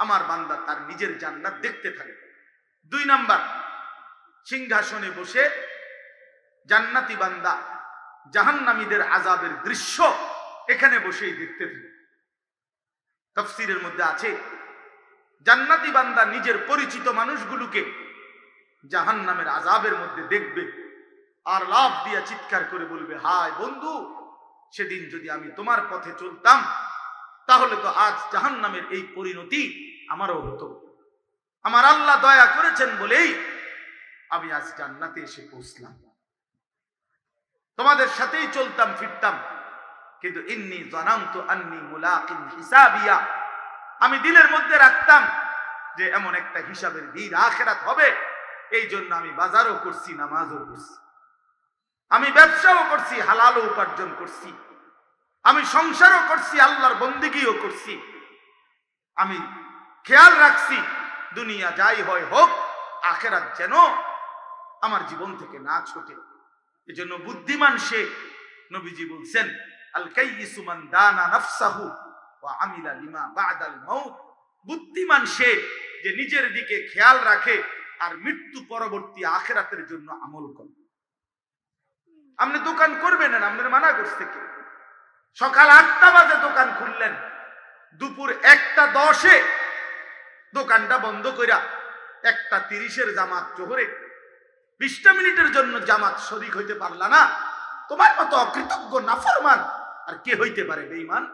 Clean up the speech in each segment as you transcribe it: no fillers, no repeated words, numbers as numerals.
আমার বান্দা তার নিজের জান্নাত দেখতে থাকে। 2 নাম্বার, সিংহাসনে বসে জান্নাতি বান্দা জাহান্নামীদের আযাবের দৃশ্য এখানে বসেই দেখতে থাকে। তাফসীরের মধ্যে আছে জান্নাতি বান্দা নিজের পরিচিত মানুষগুলোকে জাহান্নামের আযাবের মধ্যে দেখবে আর লাফ দিয়ে চিৎকার করে বলবে, হায় বন্ধু, সেদিন যদি আমি তোমার পথে চলতাম তাহলে তো আজ জাহান্নামের এই পরিণতি আমারও হতো। আমার আল্লাহ দয়া করেছেন বলেই আমি আজ জান্নাতে এসে পৌঁছলাম, তোমাদের সাথেই চলতাম ফিরতাম, কিন্তু ইন্নী জানান্তু আন্নী মুলাকিন হিসাবিয়া, আমি দিলের মধ্যে রাখতাম যে এমন একটা হিসাবের দিন আখিরাত হবে, এই জন্য আমি বাজারও করছি, নামাজও করছি, আমি ব্যবসাও করছি, হালালও উপার্জন করছি, আমি সংসারও করছি, আল্লাহর বন্দেগীও করছি, আমি খেয়াল রাখছি দুনিয়া যাই হয় হোক আখিরাত যেন আমার জীবন থেকে না ছোটে। এজন্য বুদ্ধিমান সে, নবীজি বলছেন, আল কাইয়িসু মান দানা নাফসাহু ওয়া আমিলা লিমা বা'দাল মাউত, বুদ্ধিমান সে যে নিজের দিকে খেয়াল রাখে আর মৃত্যু পরবর্তী আখিরাতের জন্য আমল করে। আপনি দোকান করবেন না, আপনার মানা করছে কে? সকাল 8টা বাজে দোকান খুললেন, দুপুর 1টা 10-এ দোকানটা বন্ধ কইরা 1টা 30-এর জামাত জোহরে 20টা মিনিটের জন্য জামাত শরীক হইতে পারলা না, তোমার মতো অকৃতজ্ঞ নাফরমান আর কে হইতে পারে বেঈমান?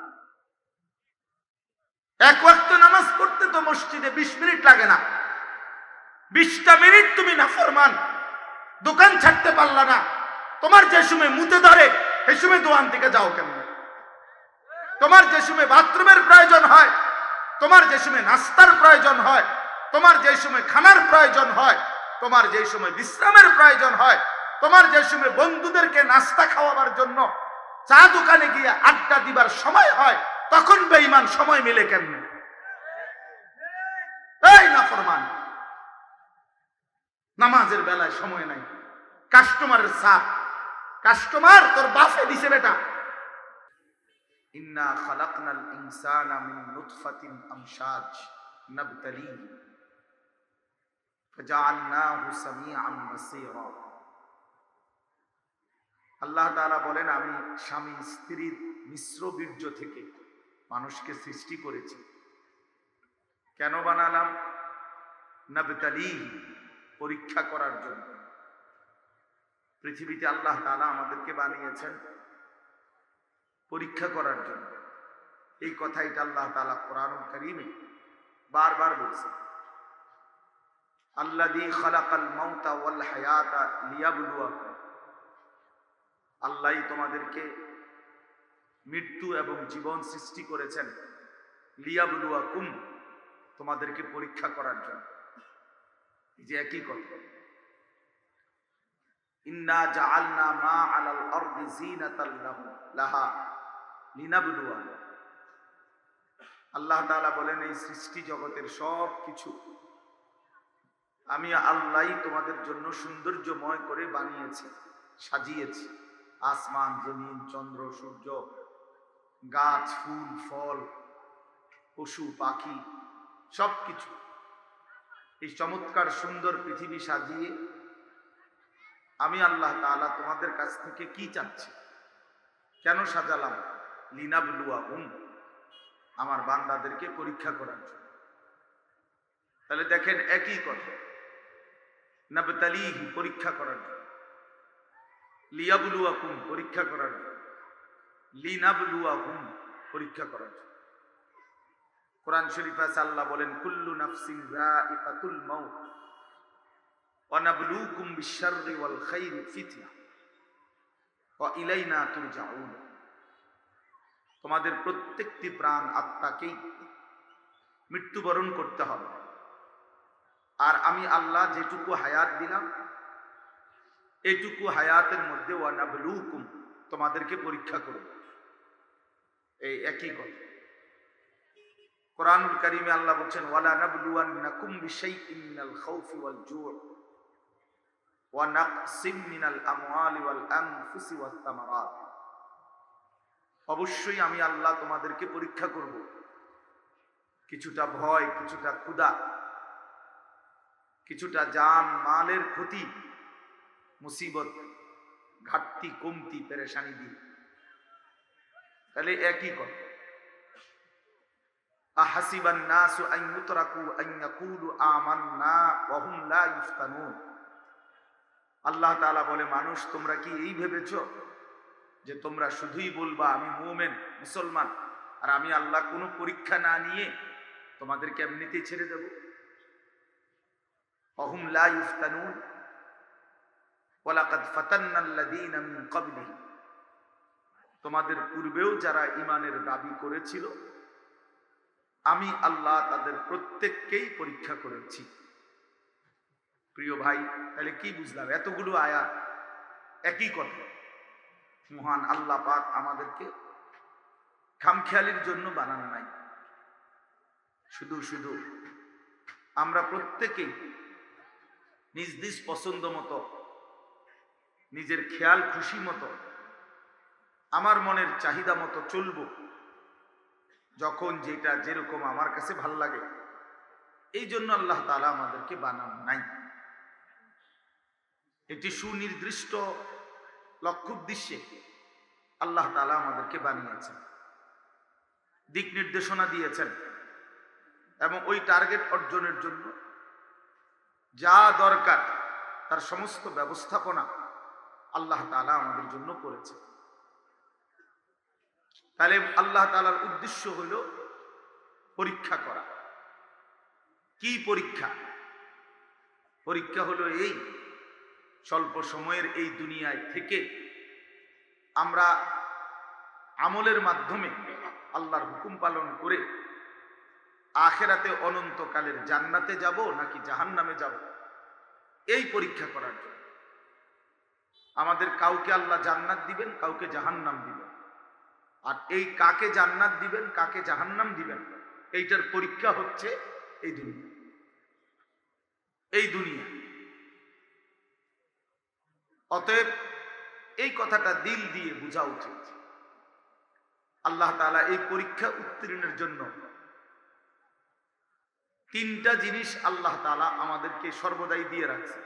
এক ওয়াক্ত নামাজ পড়তে তো মসজিদে 20 মিনিট লাগে না, 20টা মিনিট তুমি নাফরমান, দোকান ছাড়তে পারলা না, তোমার যে সময় মুতে ধরে সেই সময় দোকান থেকে যাও কেন? তোমার যে সময় বাথরুমের প্রয়োজন হয়, তোমার যে সময় নাস্তার প্রয়োজন হয়, তোমার যে সময় খানার প্রয়োজন হয়, তোমার যে সময় বিশ্রামের প্রয়োজন হয়, তোমার যে সময় বন্ধুদেরকে নাস্তা খাওয়াবার জন্য চা দোকানে গিয়ে আড্ডা দিবার সময় হয়, তখন বেঈমান সময় মিলে কেমনে? এই নাফরমান, নামাজের বেলায় সময় নাই, কাস্টমারের চাপ, কাস্টমার তোর বাপে দিছে বেটা। ইন্না খালাকনাল ইনসানা মিন নুতফাতিন আমশাজ নাবতালিহি ফাজআলনাহু সামিআন বাসীরা। আল্লাহ তাআলা বলেন, আমি স্বামী স্ত্রীর মিশ্র বীর্য থেকে মানুষকে সৃষ্টি করেছি। কেন বানালাম? নাবতালিহি, পরীক্ষা করার জন্য। পৃথিবীতে আল্লাহ তাআলা আমাদেরকে বানিয়েছেন পরীক্ষা করার জন্য। এই কথাটা আল্লাহ তাআলা কোরআনুল কারীমে বারবার বলছেন, আল্লাযী খালাকাল মাউতা ওয়াল হায়াতা লিয়াবলুয়াকুম, আল্লাহই তোমাদেরকে মৃত্যু এবং জীবন সৃষ্টি করেছেন, লিয়াবলুয়াকুম, তোমাদেরকে পরীক্ষা করার জন্য। এই যে একই কথা, ইন্না জাআলনা মা আলাল আরদি যিনাতাল লাহা লিনাবলুয়া। আল্লাহ তাআলা বলেন, এই সৃষ্টি জগতের সব কিছু আমি আল্লাহই তোমাদের জন্য সৌন্দর্যময় করে বানিয়েছি, সাজিয়েছি। আসমান, জমিন, চন্দ্র, সূর্য, গাছ, ফুল, ফল, পশু, পাখি, সবকিছু, এই চমৎকার সুন্দর পৃথিবী সাজিয়ে আমি আল্লাহ তাআলা তোমাদের কাছ থেকে কি চাচ্ছি? কেন সাজালাম? লিনাবলুয়াহুম, আমার বান্দাদেরকে পরীক্ষা করার জন্য। তাহলে দেখেন একই কথা, নাবতালিহি, পরীক্ষা করার জন্য, লিয়াবলুয়াকুম, পরীক্ষা করার জন্য, লিনাবলুয়াহুম, পরীক্ষা করার জন্য। কোরআন শরীফে আল্লাহ বলেন, কুল্লু নাফসিন যায়িকাতুল মাউত ওয়া নাবলুকুম বিশ-শাররি ওয়াল খাইরি ফিতনা ওয়া ইলাইনা তুরজাউন। তোমাদের প্রত্যেকটি প্রাণ আত্মাকেই মৃত্যুবরণ করতে হবে, আর আমি আল্লাহ যেটুকু হায়াত দিলাম এটুকু হায়াতের মধ্যে ওয়া নাবলুকুম, তোমাদেরকে পরীক্ষা করব। এই একই কথা কোরআনুল কারীমে আল্লাহ বলেন, ওয়ালা নাবলুওয়ান্নাকুম বিশাইইন মিনাল খাউফি ওয়াল জু'i ওয়া নাকসিম মিনাল আমওয়ালি ওয়াল আনফুসি ওয়াস সামারাত। অবশ্যই আমি আল্লাহ তোমাদেরকে পরীক্ষা করব কিছুটা ভয়, কিছুটা ক্ষুধা, কিছুটা জান মালের ক্ষতি, মুসিবত, ঘাটতি, কমতি, পেরেশানি দিয়ে। তাহলে একই কথা। আহাসিবান নাসু আন ইউতরাকু আন ইয়াকুলু আমান্না ওয়া হুম লা ইফতানুন। আল্লাহ তাআলা বলে, মানুষ তোমরা কি এই ভেবেছো যে তোমরা শুধুই বলবা আমি মুমিন, মুসলমান, আর আমি আল্লাহ কোনো পরীক্ষা না নিয়ে তোমাদেরকে এমনিতেই ছেড়ে দেব? ওয়া হুম লা ইফতানুন ওয়া লাকাদ ফাতান্নাল্লাযীনা মিন ক্বাবলিহিম। তোমাদের পূর্বেও যারা ঈমানের দাবি করেছিল আমি আল্লাহ তাদের প্রত্যেককেই পরীক্ষা করেছি। প্রিয় ভাই, তাহলে কি বুঝলাম? এতগুলো আয়াত একই কথা। মহান আল্লাহ পাক আমাদেরকে খামখেয়ালির জন্য বানান নাই। শুধু শুধু আমরা প্রত্যেকেই নিজ নিজ পছন্দ মতো, নিজের খেয়াল খুশি মতো, আমার মনের চাহিদা মতো চলবো, যখন যেটা যেরকম আমার কাছে ভাল লাগে, এই জন্য আল্লাহ তাআলা আমাদেরকে বানান নাই। একটি সুনির্দিষ্ট লক্ষ্য উদ্দেশ্যে আল্লাহ তাআলা আমাদেরকে বানিয়েছেন, দিক নির্দেশনা দিয়েছেন, এবং ওই টার্গেট অর্জনের জন্য যা দরকার তার সমস্ত ব্যবস্থাপনা আল্লাহ তাআলা আমাদের জন্য করেছে। তাহলে আল্লাহ তাআলার উদ্দেশ্য হলো পরীক্ষা করা। কি পরীক্ষা? পরীক্ষা হলো এই, স্বল্প সময়ের এই দুনিয়ায় থেকে আমরা আমলের মাধ্যমে আল্লাহর হুকুম পালন করে আখিরাতে অনন্তকালের জান্নাতে যাব নাকি জাহান্নামে যাব, এই পরীক্ষা করার জন্য। আমাদের কাউকে আল্লাহ জান্নাত দিবেন, কাউকে জাহান্নাম দিবেন, আর এই কাকে জান্নাত দিবেন কাকে জাহান্নাম দিবেন এইটার পরীক্ষা হচ্ছে এই দুনিয়া। এই দুনিয়া। অতএব এই কথাটা দিল দিয়ে বোঝা উচিত। আল্লাহ তাআলা এই পরীক্ষা উত্তীর্ণের জন্য তিনটা জিনিস আল্লাহ তাআলা আমাদেরকে সর্বদাই দিয়ে রাখছে।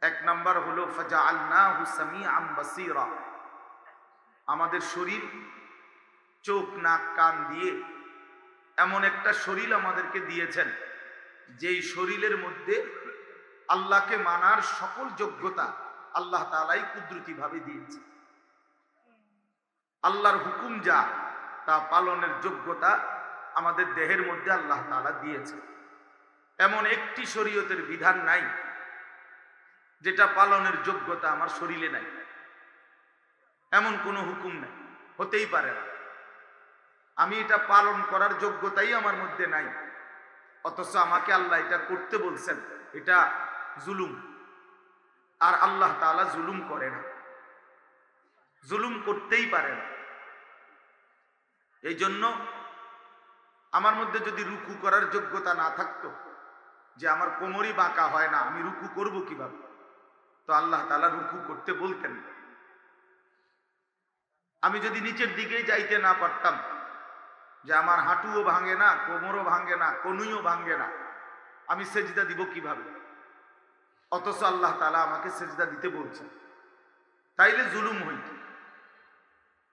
এক নাম্বার হলো ফাজআলনাহু সামিআন বাসীরা। আমাদের শরীর, চোখ, নাক, কান দিয়ে এমন একটা শরীর আমাদেরকে দিয়েছেন যেই শরীরের মধ্যে আল্লাহকে মানার সকল যোগ্যতা আল্লাহ তাআলাই কুদরতি ভাবে দিয়েছে। আল্লাহর হুকুম যা তা পালনের যোগ্যতা আমাদের দেহের মধ্যে আল্লাহ তাআলা দিয়েছে। এমন একটি শরীয়তের বিধান নাই যেটা পালনের যোগ্যতা আমার শরীরে নাই। এমন কোনো হুকুম নাই, হতেই পারে না। আমি এটা পালন করার যোগ্যতাই আমার মধ্যে নাই, অথচ আমাকে আল্লাহ এটা করতে বলছেন। এটা জুলুম। আর আল্লাহ তাআলা জুলুম করে না, জুলুম করতেই পারে না। এই জন্য আমার মধ্যে যদি রুকু করার যোগ্যতা না থাকতো, যে আমার কোমরই বাঁকা হয় না, আমি রুকু করব কিভাবে, তো আল্লাহ তাআলা রুকু করতে বলতেন। আমি যদি নিচের দিকেই যাইতে না পারতাম, যে আমার হাঁটুও ভাঙে না, কোমরও ভাঙে না, কনুইও ভাঙে না, আমি সেজদা দিব কিভাবে? অথচ আল্লাহ তাআলা আমাকে সেজদা দিতে বলছেন। তাইলে জুলুম হইত।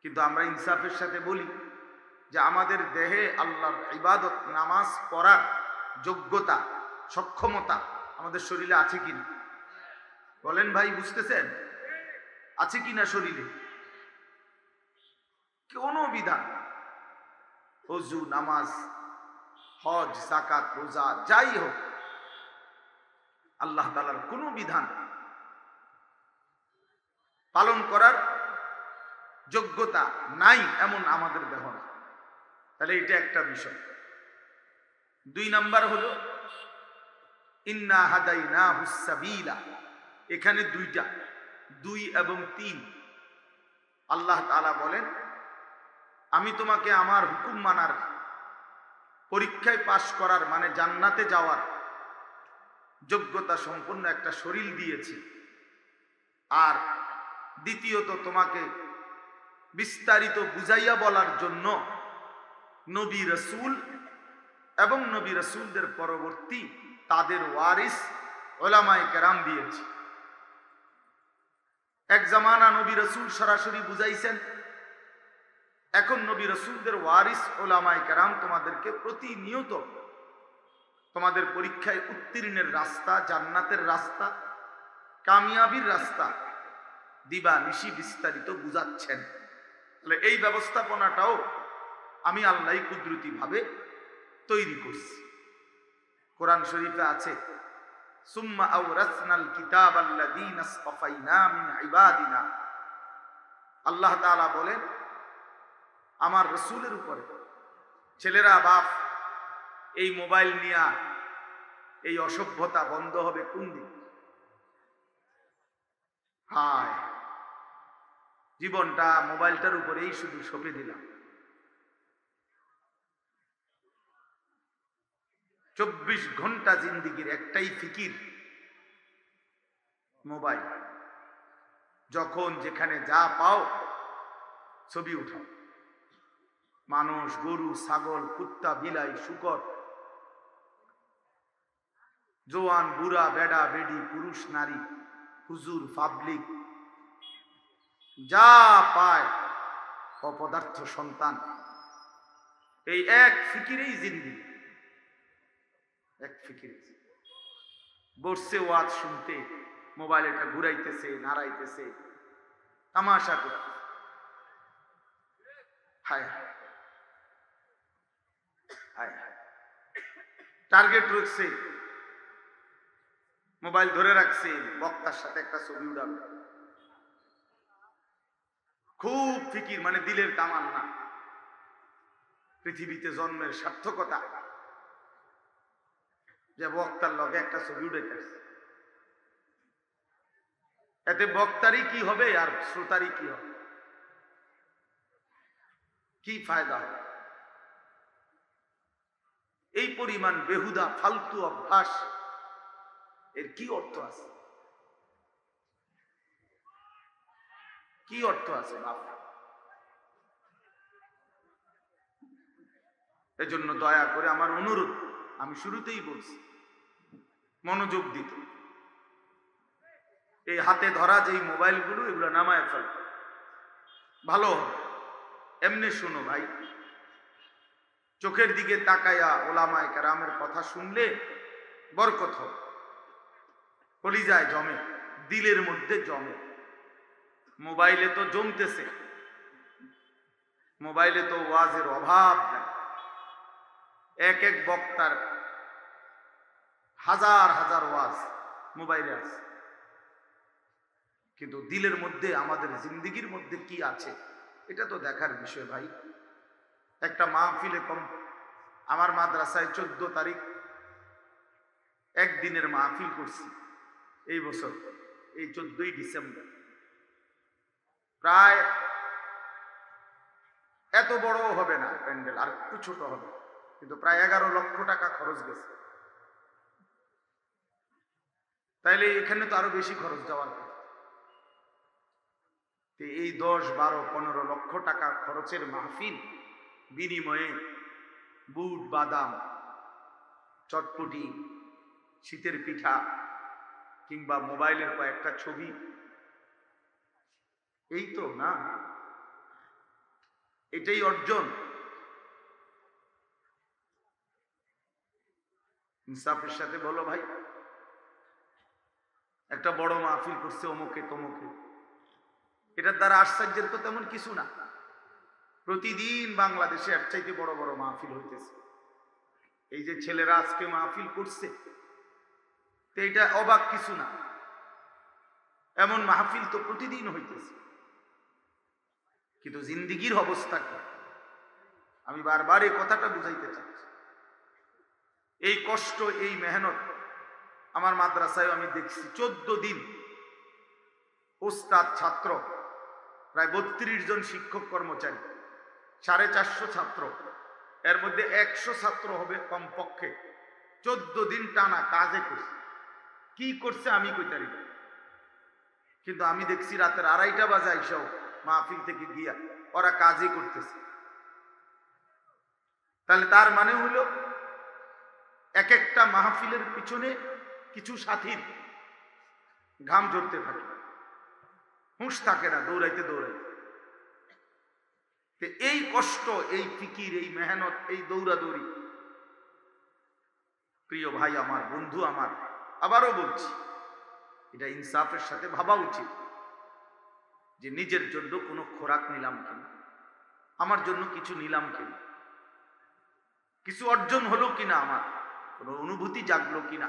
কিন্তু আমরা ইনসাফের সাথে বলি যে আমাদের দেহে আল্লাহর ইবাদত, নামাজ পড়ার যোগ্যতা, সক্ষমতা আমাদের শরীরে আছে কিনা? বলেন ভাই, বুঝতেছেন? আছে কিনা শরীরে? কোনো বিধান, ওযু, নামাজ, হজ, যাকাত, রোজা, যাই হোক, আল্লাহ তাআলার কোনো বিধান পালন করার যোগ্যতা নাই এমন আমাদের দেহ না। তাহলে এটা একটা বিষয়। দুই নাম্বার হলো ইন্না হাদাইনাহুস সাবিলা। এখানে দুইটা, 2 এবং 3। আল্লাহ তাআলা বলেন, আমি তোমাকে আমার হুকুম মানার, পরীক্ষায় পাশ করার, মানে জান্নাতে যাওয়ার যোগ্যতা সম্পন্ন একটা শরীর দিয়েছি। আর দ্বিতীয়ত, তোমাকে বিস্তারিত বুঝাইয়া বলার জন্য নবী রাসূল এবং নবী রাসূলদের পরবর্তী তাদের ওয়ারিস উলামায়ে কেরাম দিয়েছে। এক জামানা নবী রাসূল সরাসরি বুঝাইছেন, এখন নবী রাসূলদের ওয়ারিস উলামায়ে কেরাম তোমাদেরকে প্রতিনিয়ত তোমাদের পরীক্ষায় উত্তীর্ণের রাস্তা, জান্নাতের রাস্তা, কামিয়াবির রাস্তা দিবা নিশি বিস্তারিত বুঝাচ্ছেন। তাহলে এই ব্যবস্থাপনাটাও আমি আল্লাহ কুদরতি ভাবে তৈরি করছি। কোরআন শরীফে আছে, সুম্মা আওরাসনাল কিতাবাল্লাযীনা ইসতাফাইনা মিন ইবাদিনা। আল্লাহ তাআলা বলেন, আমার রাসূলের উপরে ছেলেরা বাপ এই মোবাইল নিয়া এই অসভ্যতা বন্ধ হবে কোন দিন? হায়, জীবনটা মোবাইলটার উপরেই শুধু সঁপে দিলাম। 24 ঘন্টা জিন্দিগির একটাই ফিকির মোবাইল। যখন যেখানে যা পাও ছবি উঠাও। মানুষ, গরু, ছাগল, কুত্তা, বিলাই, শূকর, জোয়ান, বুড়া, বেডা, বেডি, পুরুষ, নারী, হুজুর, পাবলিক, যা পায় অপদার্থ সন্তান, এই এক ফিকিরেই জিন্দিগি, এক ফিকিরে বসছে ওয়াজ শুনতে, মোবাইল এটা ঘুরাইতেছে, নাড়াইতেছে, তামাশা করতেছে। হায় হায় হায়, টার্গেট রাখছে, মোবাইল ধরে রাখছে, বক্তার সাথে একটা ছবি উঠাবে। খুব ফিকির, মানে দিলের তামান্না, পৃথিবীতে জন্মের সার্থকতা যে বক্তার লগে একটা ছবি উঠাইতেছে। এতে বক্তারই কি হবে আর শ্রোতারই কি হবে? কি ফায়দা হবে? এই পরিমাণ বেহুদা ফালতু অভ্যাস, এর কি অর্থ আছে? কি অর্থ আছে বাবা? এজন্য দয়া করে আমার অনুরোধ, আমি শুরুতেই বলছি, মনোযোগ দিতে। এই হাতে ধরা যেই মোবাইলগুলো, এগুলো নামায় ফেল, ভালো হবে। এমনি শোনো ভাই, চোখের দিকে তাকায়া ওলামায়ে কেরামের কথা শুনলে বরকত হবে, কলিজায় জমে, দিলের মধ্যে জমে। মোবাইলে তো জমতেছে, মোবাইলে তো ওয়াজের অভাব নাই। এক এক বক্তার হাজার হাজার ওয়াজ মোবাইলে আছে, কিন্তু দিলের মধ্যে, আমাদের জিন্দিগির মধ্যে কি আছে এটা তো দেখার বিষয় ভাই। একটা মাহফিলে কম, আমার মাদ্রাসায় 14 তারিখ একদিনের মাহফিল করছি এই বছর, এই 14ই ডিসেম্বর। প্রায় এত বড় হবে না প্যান্ডেল, আর একটু ছোট হবে, কিন্তু প্রায় 11 লক্ষ টাকা খরচ গেছে। তাইলে এখানে তো আরো বেশি খরচ যাওয়ার কথা। এই 10, 12, 15 লক্ষ টাকা খরচের মাহফিল বিনিময়ে বুট, বাদাম, চটপটি, শীতের পিঠা কিংবা মোবাইলের কয়েকটা ছবি, এই তো না? এটাই অর্জন? ইনসাফের সাথে বলো ভাই, একটা বড় মাহফিল করছে অমুকে তমুকে, এটার দ্বারা আশ্চর্যের তো তেমন কিছু না। প্রতিদিন বাংলাদেশে এর চাইতে বড় বড় মাহফিল হইতেছে। এই যে ছেলেরা আজকে মাহফিল করছে, তো এটা অবাক কিছু না। এমন মাহফিল তো প্রতিদিন হইতেছে, কিন্তু জিন্দিগির অবস্থা কি? আমি বারবার এই কথাটা বুঝাইতে চাচ্ছি। এই কষ্ট, এই মেহনত আমার মাদ্রাসায় আমি দেখছি। 14 দিন ওস্তাদ, ছাত্র, প্রায় 32 জন শিক্ষক কর্মচারী, 450 ছাত্র, এর মধ্যে 100 ছাত্র হবে কমপক্ষে, 14 দিন টানা কাজে করছে। কি করছে আমি কইতারি, কিন্তু আমি দেখছি রাতের 2:30 বাজে আইসাও মাহফিল থেকে গিয়া ওরা কাজই করতেছে। তাহলে তার মানে হলো এক একটা মাহফিলের পিছনে কিছু সাথীর ঘাম ঝরতে থাকে, হুঁশ থাকে না, দৌড়াইতে দৌড়াইতে। এই কষ্ট, এই ফিকির, এই মেহনত, এই দৌড়াদৌড়ি, প্রিয় ভাই আমার, বন্ধু আমার, আবারও বলছি, এটা ইনসাফের সাথে ভাবা উচিত যে নিজের জন্য কোনো খোরাক নিলাম কিনা, আমার জন্য কিছু নিলাম কিনা, কিছু অর্জন হলো কিনা, আমার কোনো অনুভূতি জাগলো কিনা।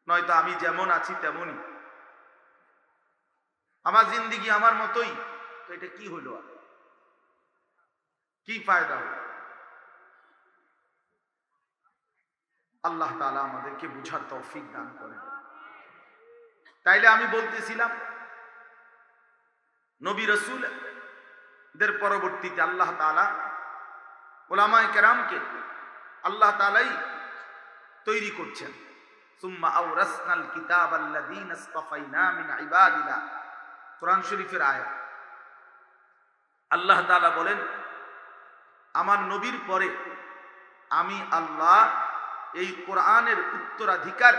নয়তো আমি যেমন আছি তেমনই, আমার জিন্দিগি আমার মতোই, তো এটা কি হলো, আর কি ফায়দা হলো? আল্লাহ তাআলা আমাদেরকে বুঝার তৌফিক দান করেন। তাইলে আমি বলতেছিলাম, নবী রাসূলদের পরবর্তীতে আল্লাহ তাআলা উলামায়ে কেরামকে আল্লাহ তাআলাই তৈরি করছেন। সুম্মা আওরাসনাল কিতাবাল্লাযীনা ইসতাফাইনা মিন ইবাদিনা, কোরআন শরীফের আয়াত। আল্লাহ তাআলা বলেন, আমার নবীর পরে আমি আল্লাহ এই কোরআনের উত্তরাধিকার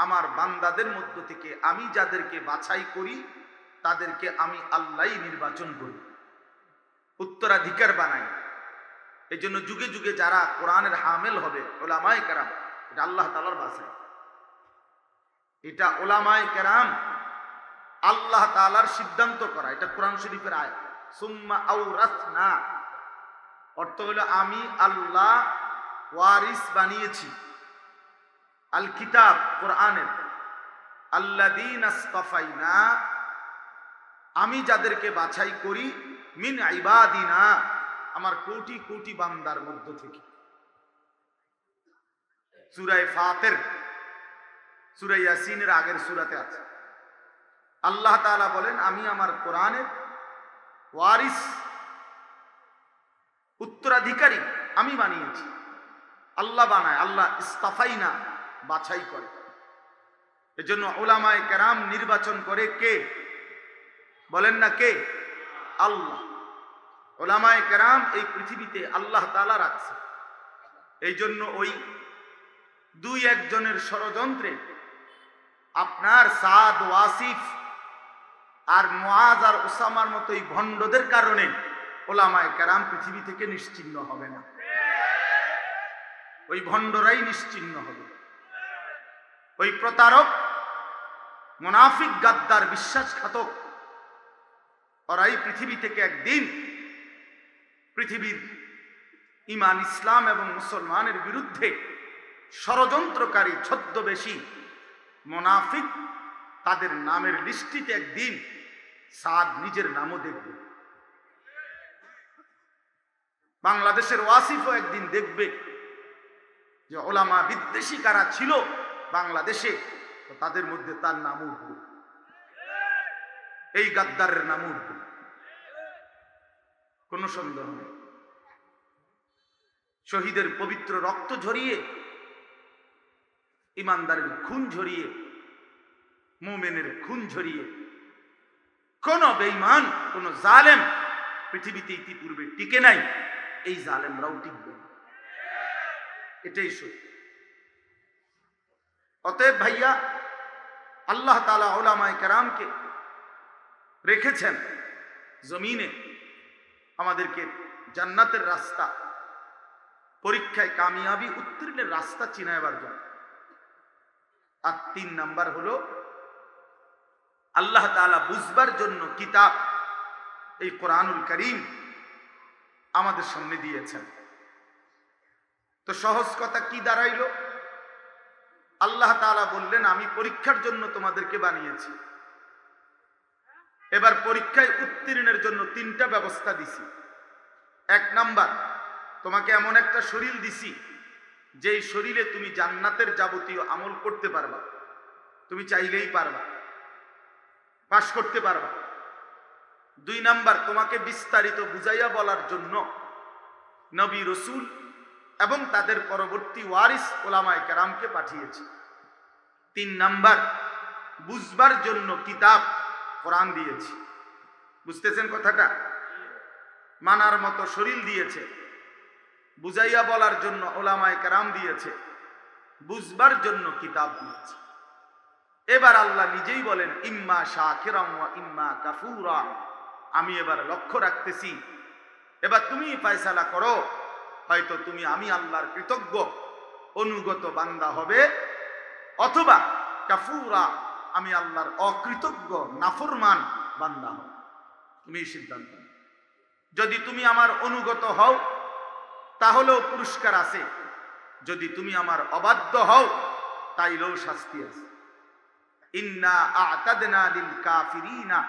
আমার বান্দাদের মধ্য থেকে আমি যাদেরকে বাছাই করি তাদেরকে আমি আল্লাহই নির্বাচন করি, উত্তরাধিকার বানাই। এই জন্য যুগে যুগে যারা কোরআনের হামেল হবে, উলামায়ে কেরাম, এটা আল্লাহ তাআলার বাছাই, এটা উলামায়ে কেরাম আল্লাহ তাআলার সিদ্ধান্ত করা, এটা কোরআন শরীফের আয়াত। সুম্মা আওরাসনা অর্থ হলো আমি আল্লাহ ওয়ারিস বানিয়েছি আল কিতাব, কোরআনের, আল্লাযীনা ইসতাফাইনা আমি যাদেরকে বাছাই করি, মিন ইবাদিনা আমার কোটি কোটি বান্দার মধ্য থেকে। সূরা ফাতির, সূরা ইয়াসিনের আগের সূরাতে আছে। আল্লাহ তাআলা বলেন, আমি আমার কোরআনের ওয়ারিস, উত্তরাধিকারী আমি বানিয়েছি। আল্লাহ বানায়, আল্লাহ ইসতাফাইনা বাছাই করে। এজন্য উলামায়ে কেরাম নির্বাচন করে কে? বলেন না কে? আল্লাহ। উলামায়ে কেরাম এই পৃথিবীতে আল্লাহ তাআলা রাখছে। এই জন্য ওই দুই একজনের ষড়যন্ত্রে আপনার সাদ, ওয়াসিফ আর মুআজ আর উসামার মতো এই ভণ্ডদের কারণে উলামায়ে কেরাম পৃথিবী থেকে নিশ্চিহ্ন হবে না, ওই ভণ্ডরাই নিশ্চিহ্ন হবে। ওই প্রতারক, মুনাফিক, গাদ্দার, বিশ্বাসঘাতক, ওরাই পৃথিবী থেকে একদিন পৃথিবীর ঈমান, ইসলাম এবং মুসলমানের বিরুদ্ধে ষড়যন্ত্রকারী, ছদ্মবেশী মুনাফিক, তাদের নামের লিস্টিতে একদিন সাদ নিজের নামও দেখবে। বাংলাদেশের ওয়াসিফও একদিন দেখবে যে ওলামা বিদ্বেষী কারা ছিল বাংলাদেশে, তো তাদের মধ্যে তার নাম উঠবে, এই গাদ্দারের নাম উঠবে, কোন সন্দেহ নেই। শহীদের পবিত্র রক্ত ঝরিয়ে, ইমানদারের খুন ঝরিয়ে, মুমিনের খুন ঝরিয়ে কোন বেঈমান, কোন জালেম পৃথিবীতে ইতিপূর্বে টিকে নাই, এই জালেমরাও টিকবে না, এটাই সত্য। অতএব ভাইয়া, আল্লাহ তাআলা উলামায়ে কেরামকে রেখেছেন জমিনে আমাদেরকে জান্নাতের রাস্তা, পরীক্ষায় কামিয়াবি উত্তীর্ণের রাস্তা চিনাইবার জন্য। আর 3 নাম্বার হলো আল্লাহ তাআলা বুঝবার জন্য কিতাব, এই কোরআনুল কারীম আমাদের সামনে দিয়েছেন। তো সহজ কথা কি দাঁড়াইল? আল্লাহ তাআলা বললেন, আমি পরীক্ষার জন্য তোমাদেরকে বানিয়েছি। এবার পরীক্ষায় উত্তীর্ণের জন্য 3টা ব্যবস্থা দিছি। 1 নাম্বার, তোমাকে এমন একটা শরীর দিছি যেই শরীরে তুমি জান্নাতের যাবতীয় আমল করতে পারবা, তুমি চাইলেই পারবা, পাশ করতে পারবা। 2 নাম্বার, তোমাকে বিস্তারিত বুঝাইয়া বলার জন্য নবী, রাসূল এবং তাদের পরবর্তী ওয়ারিস উলামায়ে কেরামকে পাঠিয়েছি। 3 নাম্বার, বুঝবার জন্য কিতাব কোরআন দিয়েছি। বুঝতেছেন কথাটা? মানার মতো শরীর দিয়েছে, বুঝাইয়া বলার জন্য ওলামায়ে কেরাম দিয়েছে, বুঝবার জন্য কিতাব দিয়েছে। এবার আল্লাহ নিজেই বলেন ইম্মা শাকিরাম ওয়া ইম্মা কাফুরা। আমি এবার লক্ষ্য রাখতেছি, এবার তুমি ফয়সালা করো, হয়তো তুমি আমি আল্লাহর কৃতজ্ঞ অনুগত বান্দা হবে, অথবা কাফুরা আমি আল্লাহর অকৃতজ্ঞ নাফরমান বান্দা হবে। তুমি সিদ্ধান্ত। যদি তুমি আমার অনুগত হও তাহলেও পুরস্কার আছে, যদি তুমি আমার অবাধ্য হও তাইলেও শাস্তি আছে। ইন্না আ'তাদনা লিল কাফিরিনা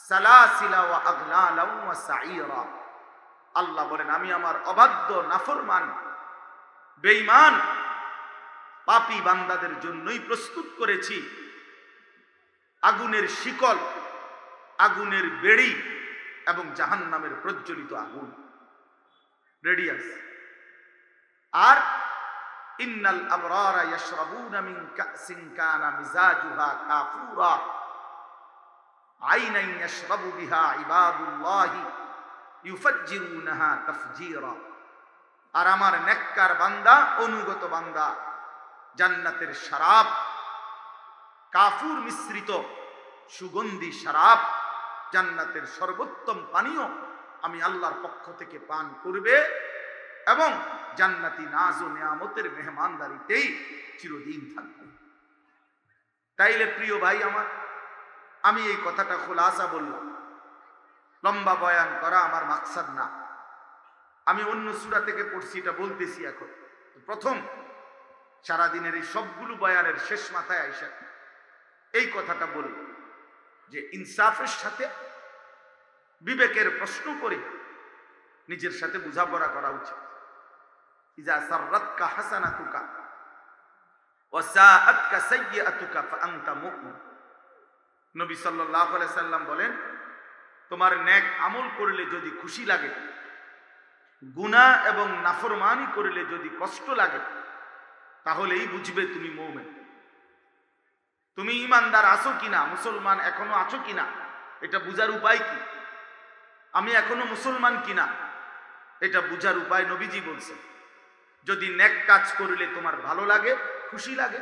সালাসিলা ওয়া আগলালা ওয়া সাঈরা। আল্লাহ বলেন আমি আমার অবাধ্য নাফরমান বেঈমান পাপী বান্দাদের জন্যই প্রস্তুত করেছি আগুনের শিকল, আগুনের বেড়ি এবং জাহান্নামের প্রজ্বলিত আগুন রেডি আছে। আর ইন্নাল আবরারা ইয়াশরাবুনা মিন কাসিন কানা মিজাজুহা কাফুরা আইনান ইয়াশরাবু বিহা ইবাদুল্লাহি ইউফাজ্জিরুনাহা তাফজীরা। আর আমার নেককার বান্দা অনুগত বান্দা জান্নাতের শরাব, কাফুর মিশ্রিত সুগন্ধি শরাব, জান্নাতের সর্বোত্তম পানীয় আমি আল্লাহর পক্ষ থেকে পান করবে এবং জান্নাতি নাজ ও নিয়ামতের মেহমানদারিতেই চিরদিন থাকবে। তাইলে প্রিয় ভাই আমার, আমি এই কথাটা খোলাসা বললাম, লম্বা বয়ান করা আমার মাকসাদ না। আমি অন্য সূরা থেকে পড়ছি, এটা বলতেছি এখন। প্রথম সারাদিনের এই সবগুলো বয়ানের শেষ মাথায় আইসা এই কথাটা বলব যে ইনসাফের সাথে বিবেকের প্রশ্ন করে নিজের সাথে বোঝাপড়া করা উচিত। ইজা সাররাতকা হাসানাতুকা ওয়া সাআতকা সাইয়্যাতুকা ফাআনতা মুমিন। নবী সাল্লাল্লাহু আলাইহি সাল্লাম বলেন, তোমার নেক আমল করলে যদি খুশি লাগে, গুনাহ এবং নাফরমানি করলে যদি কষ্ট লাগে, তাহলেই বুঝবে তুমি মুমিন। তুমি ইমানদার আছো কিনা, মুসলমান এখনো আছো কিনা, এটা বুঝার উপায় কি? আমি এখনো মুসলমান কিনা এটা বুঝার উপায় নবীজি বলছেন। যদি নেক কাজ করলে তোমার ভালো লাগে, খুশি লাগে,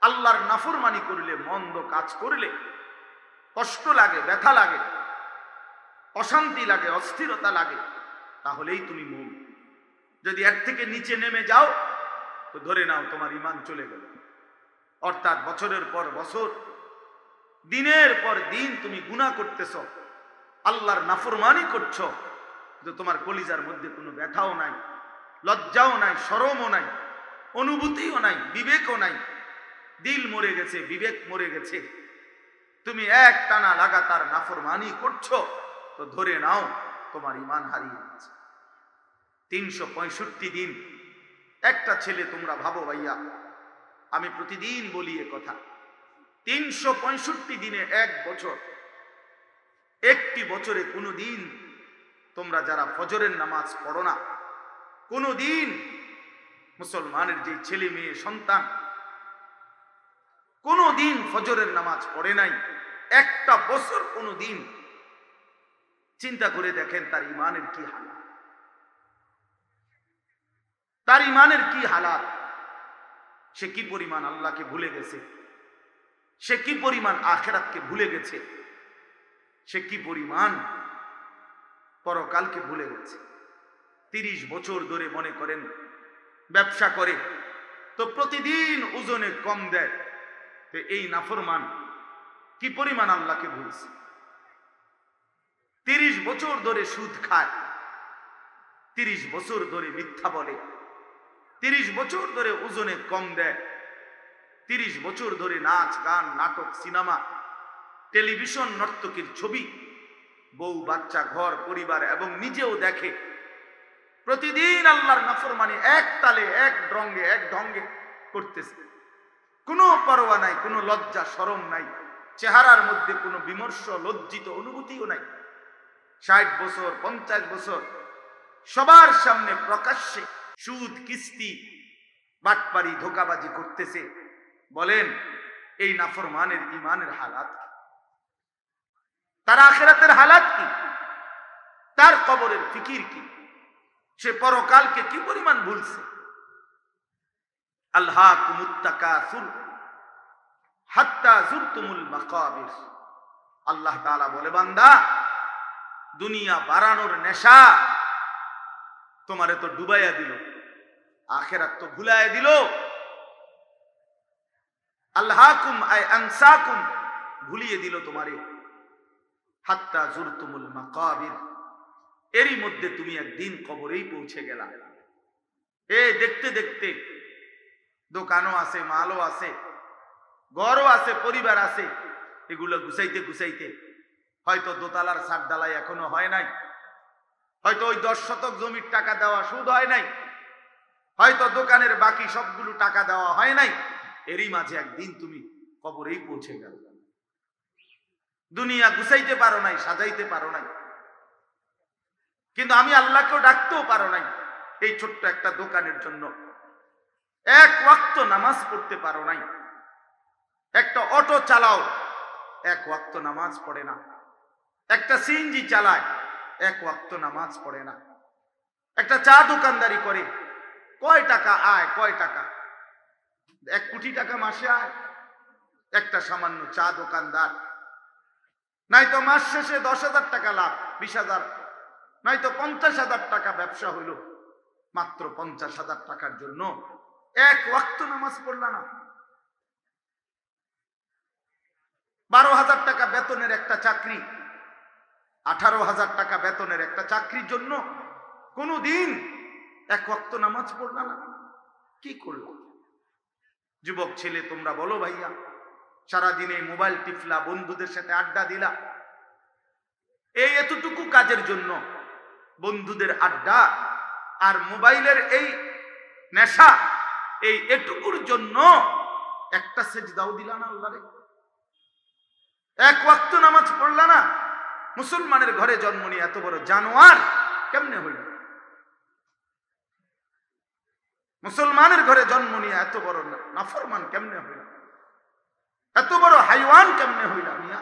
আল্লাহর নাফরমানি করলে, মন্দ কাজ করলে কষ্ট লাগে, ব্যথা লাগে, অশান্তি লাগে, অস্থিরতা লাগে, তাহলেই তুমি মুমিন। যদি এর থেকে নিচে নেমে যাও তো ধরে নাও তোমার ঈমান চলে গেল। অর্থাৎ বছরের পর বছর, দিনের পর দিন তুমি গুনাহ করতেছ, আল্লাহর নাফরমানি করছো, কিন্তু তোমার কলিজার মধ্যে কোনো ব্যথাও নাই, লজ্জাও নাই, শরমও নাই, অনুভূতিও নাই, বিবেকও নাই। দিল মরে গেছে, বিবেক মরে গেছে, তুমি এক টানা লাগাতার নাফরমানি করছো, তো ধরে নাও তোমার ঈমান হারিয়ে গেছে। 365 দিন একটা ছেলে, তোমরা ভাবো ভাইয়া, আমি প্রতিদিন বলি এ কথা, 365 দিনে এক বছর, একটি বছরে কোনো দিন তোমরা যারা ফজরের নামাজ পড়ো না, কোনো দিন মুসলমানের যে ছেলে মেয়ে সন্তান কোনো দিন ফজরের নামাজ পড়ে নাই, একটা বছর কোনো দিন, চিন্তা করে দেখেন তার ঈমানের কি হালাত, তার ঈমানের কি হালাত। সে কি পরিমাণ আল্লাহকে ভুলে গেছে, সে কি পরিমাণ আখিরাতকে ভুলে গেছে, সে কি পরিমাণ পরকালকে ভুলে গেছে। 30 বছর ধরে মনে করেন ব্যবসা করে, তো প্রতিদিন ওজনে কম দেয়, তো এই নাফরমান কি পরিমাণ আল্লাহকে ভুলছে। 30 বছর ধরে সুদ খায়, 30 বছর ধরে মিথ্যা বলে, 30 বছর ধরে ওজনে কম দেয়, 30 বছর ধরে নাচ গান নাটক সিনেমা টেলিভিশন নর্তকীর ছবি বউ বাচ্চা ঘর পরিবার এবং নিজেও দেখে, প্রতিদিন আল্লাহর নাফরমানি এক তালে এক ঢঙ্গে করতেছে, কোনো পরোয়া নাই, কোনো লজ্জা শরম নাই, চেহারার মধ্যে কোনো বিমর্ষ লজ্জিত অনুভূতিও নাই। 60 বছর 50 বছর সবার সামনে প্রকাশ্যে সুদ কিস্তি বাটপারি ধোঁকাবাজি করতেছে। বলেন এই নাফরমানের ঈমানের হালাত কি, তার আখিরাতের হালাত কি, তার কবরের ফিকির কি? সে পরকালকে কি পরিমাণ ভুলছে। আলহাকুমুত তাকাসুর হাত্তা যুরতুমুল মাকাবির। আল্লাহ তাআলা বলে, বান্দা, দুনিয়া বাড়ানোর নেশা তোমারে তো ডুবাইয়া দিল, আখিরাত তো ভুলাইয়া দিল। আলহাকুম আই আনসাকুম, ভুলিয়ে দিল তোমারে। হাত্তা যুরতুমুল মাকাবির, এরই মধ্যে তুমি একদিন কবরেই পৌঁছে গেলা। দেখতে দেখতে দোকানও আছে, মালও আছে, ঘরও আছে, পরিবার আছে, এগুলো গুছাইতে গুছাইতে হয়তো দোতলার ছাদ ঢালাই এখনো হয় নাই, হয়তো ওই 10 শতক জমির টাকা দেওয়া সুদ হয় নাই, হয়তো দোকানের বাকি সবগুলো টাকা দেওয়া হয় নাই। এরই মাঝে একদিন তুমি কবরেই পৌঁছে গেল। দুনিয়া গুছাইতে পারো নাই, সাজাইতে পারো নাই, কিন্তু আমি আল্লাহকেও ডাকতেও পারো নাই এই ছোট্ট একটা দোকানের জন্য। এক ওয়াক্ত নামাজ পড়তে পারো নাই। একটা অটো চালাও, এক ওয়াক্ত নামাজ পড়ে না। একটা সিএনজি চালায়, এক ওয়াক্ত নামাজ পড়ে না। একটা চা দোকানদারি করে, কয় টাকা আয়, কয় টাকা? 1 কোটি টাকা মাসে আয় একটা সামান্য চা দোকানদার। নয়তো মাস শেষে 10,000 টাকা লাভ, 20,000, নয়তো 50,000 টাকা ব্যবসা হইল। মাত্র 50,000 টাকার জন্য এক ওয়াক্ত নামাজ পড়লা না। 12,000 টাকা বেতনের একটা চাকরি, 18,000 টাকা বেতনের একটা চাকরির জন্য কোনদিন এক ওয়াক্ত নামাজ পড়লা না। কি করলা? যুবক ছেলে, তোমরা বলো ভাইয়া, সারাদিনে মোবাইল টিপলা, বন্ধুদের সাথে আড্ডা দিলা, এই এতটুকু কাজের জন্য বন্ধুদের আড্ডা আর মোবাইলের এই নেশা, এই এটুকুর জন্য একটা সেজদাও দিলা না আল্লাহরে? এক ওয়াক্ত নামাজ পড়লা না। মুসলমানের ঘরে জন্ম নিয়ে এত বড় জানোয়ার কেমনে হইল? মুসলমানের ঘরে জন্ম নিয়ে এত বড় নাফরমান কেমনে হইল? এত বড় হাইওয়ান কেমনে হইল? মিয়া,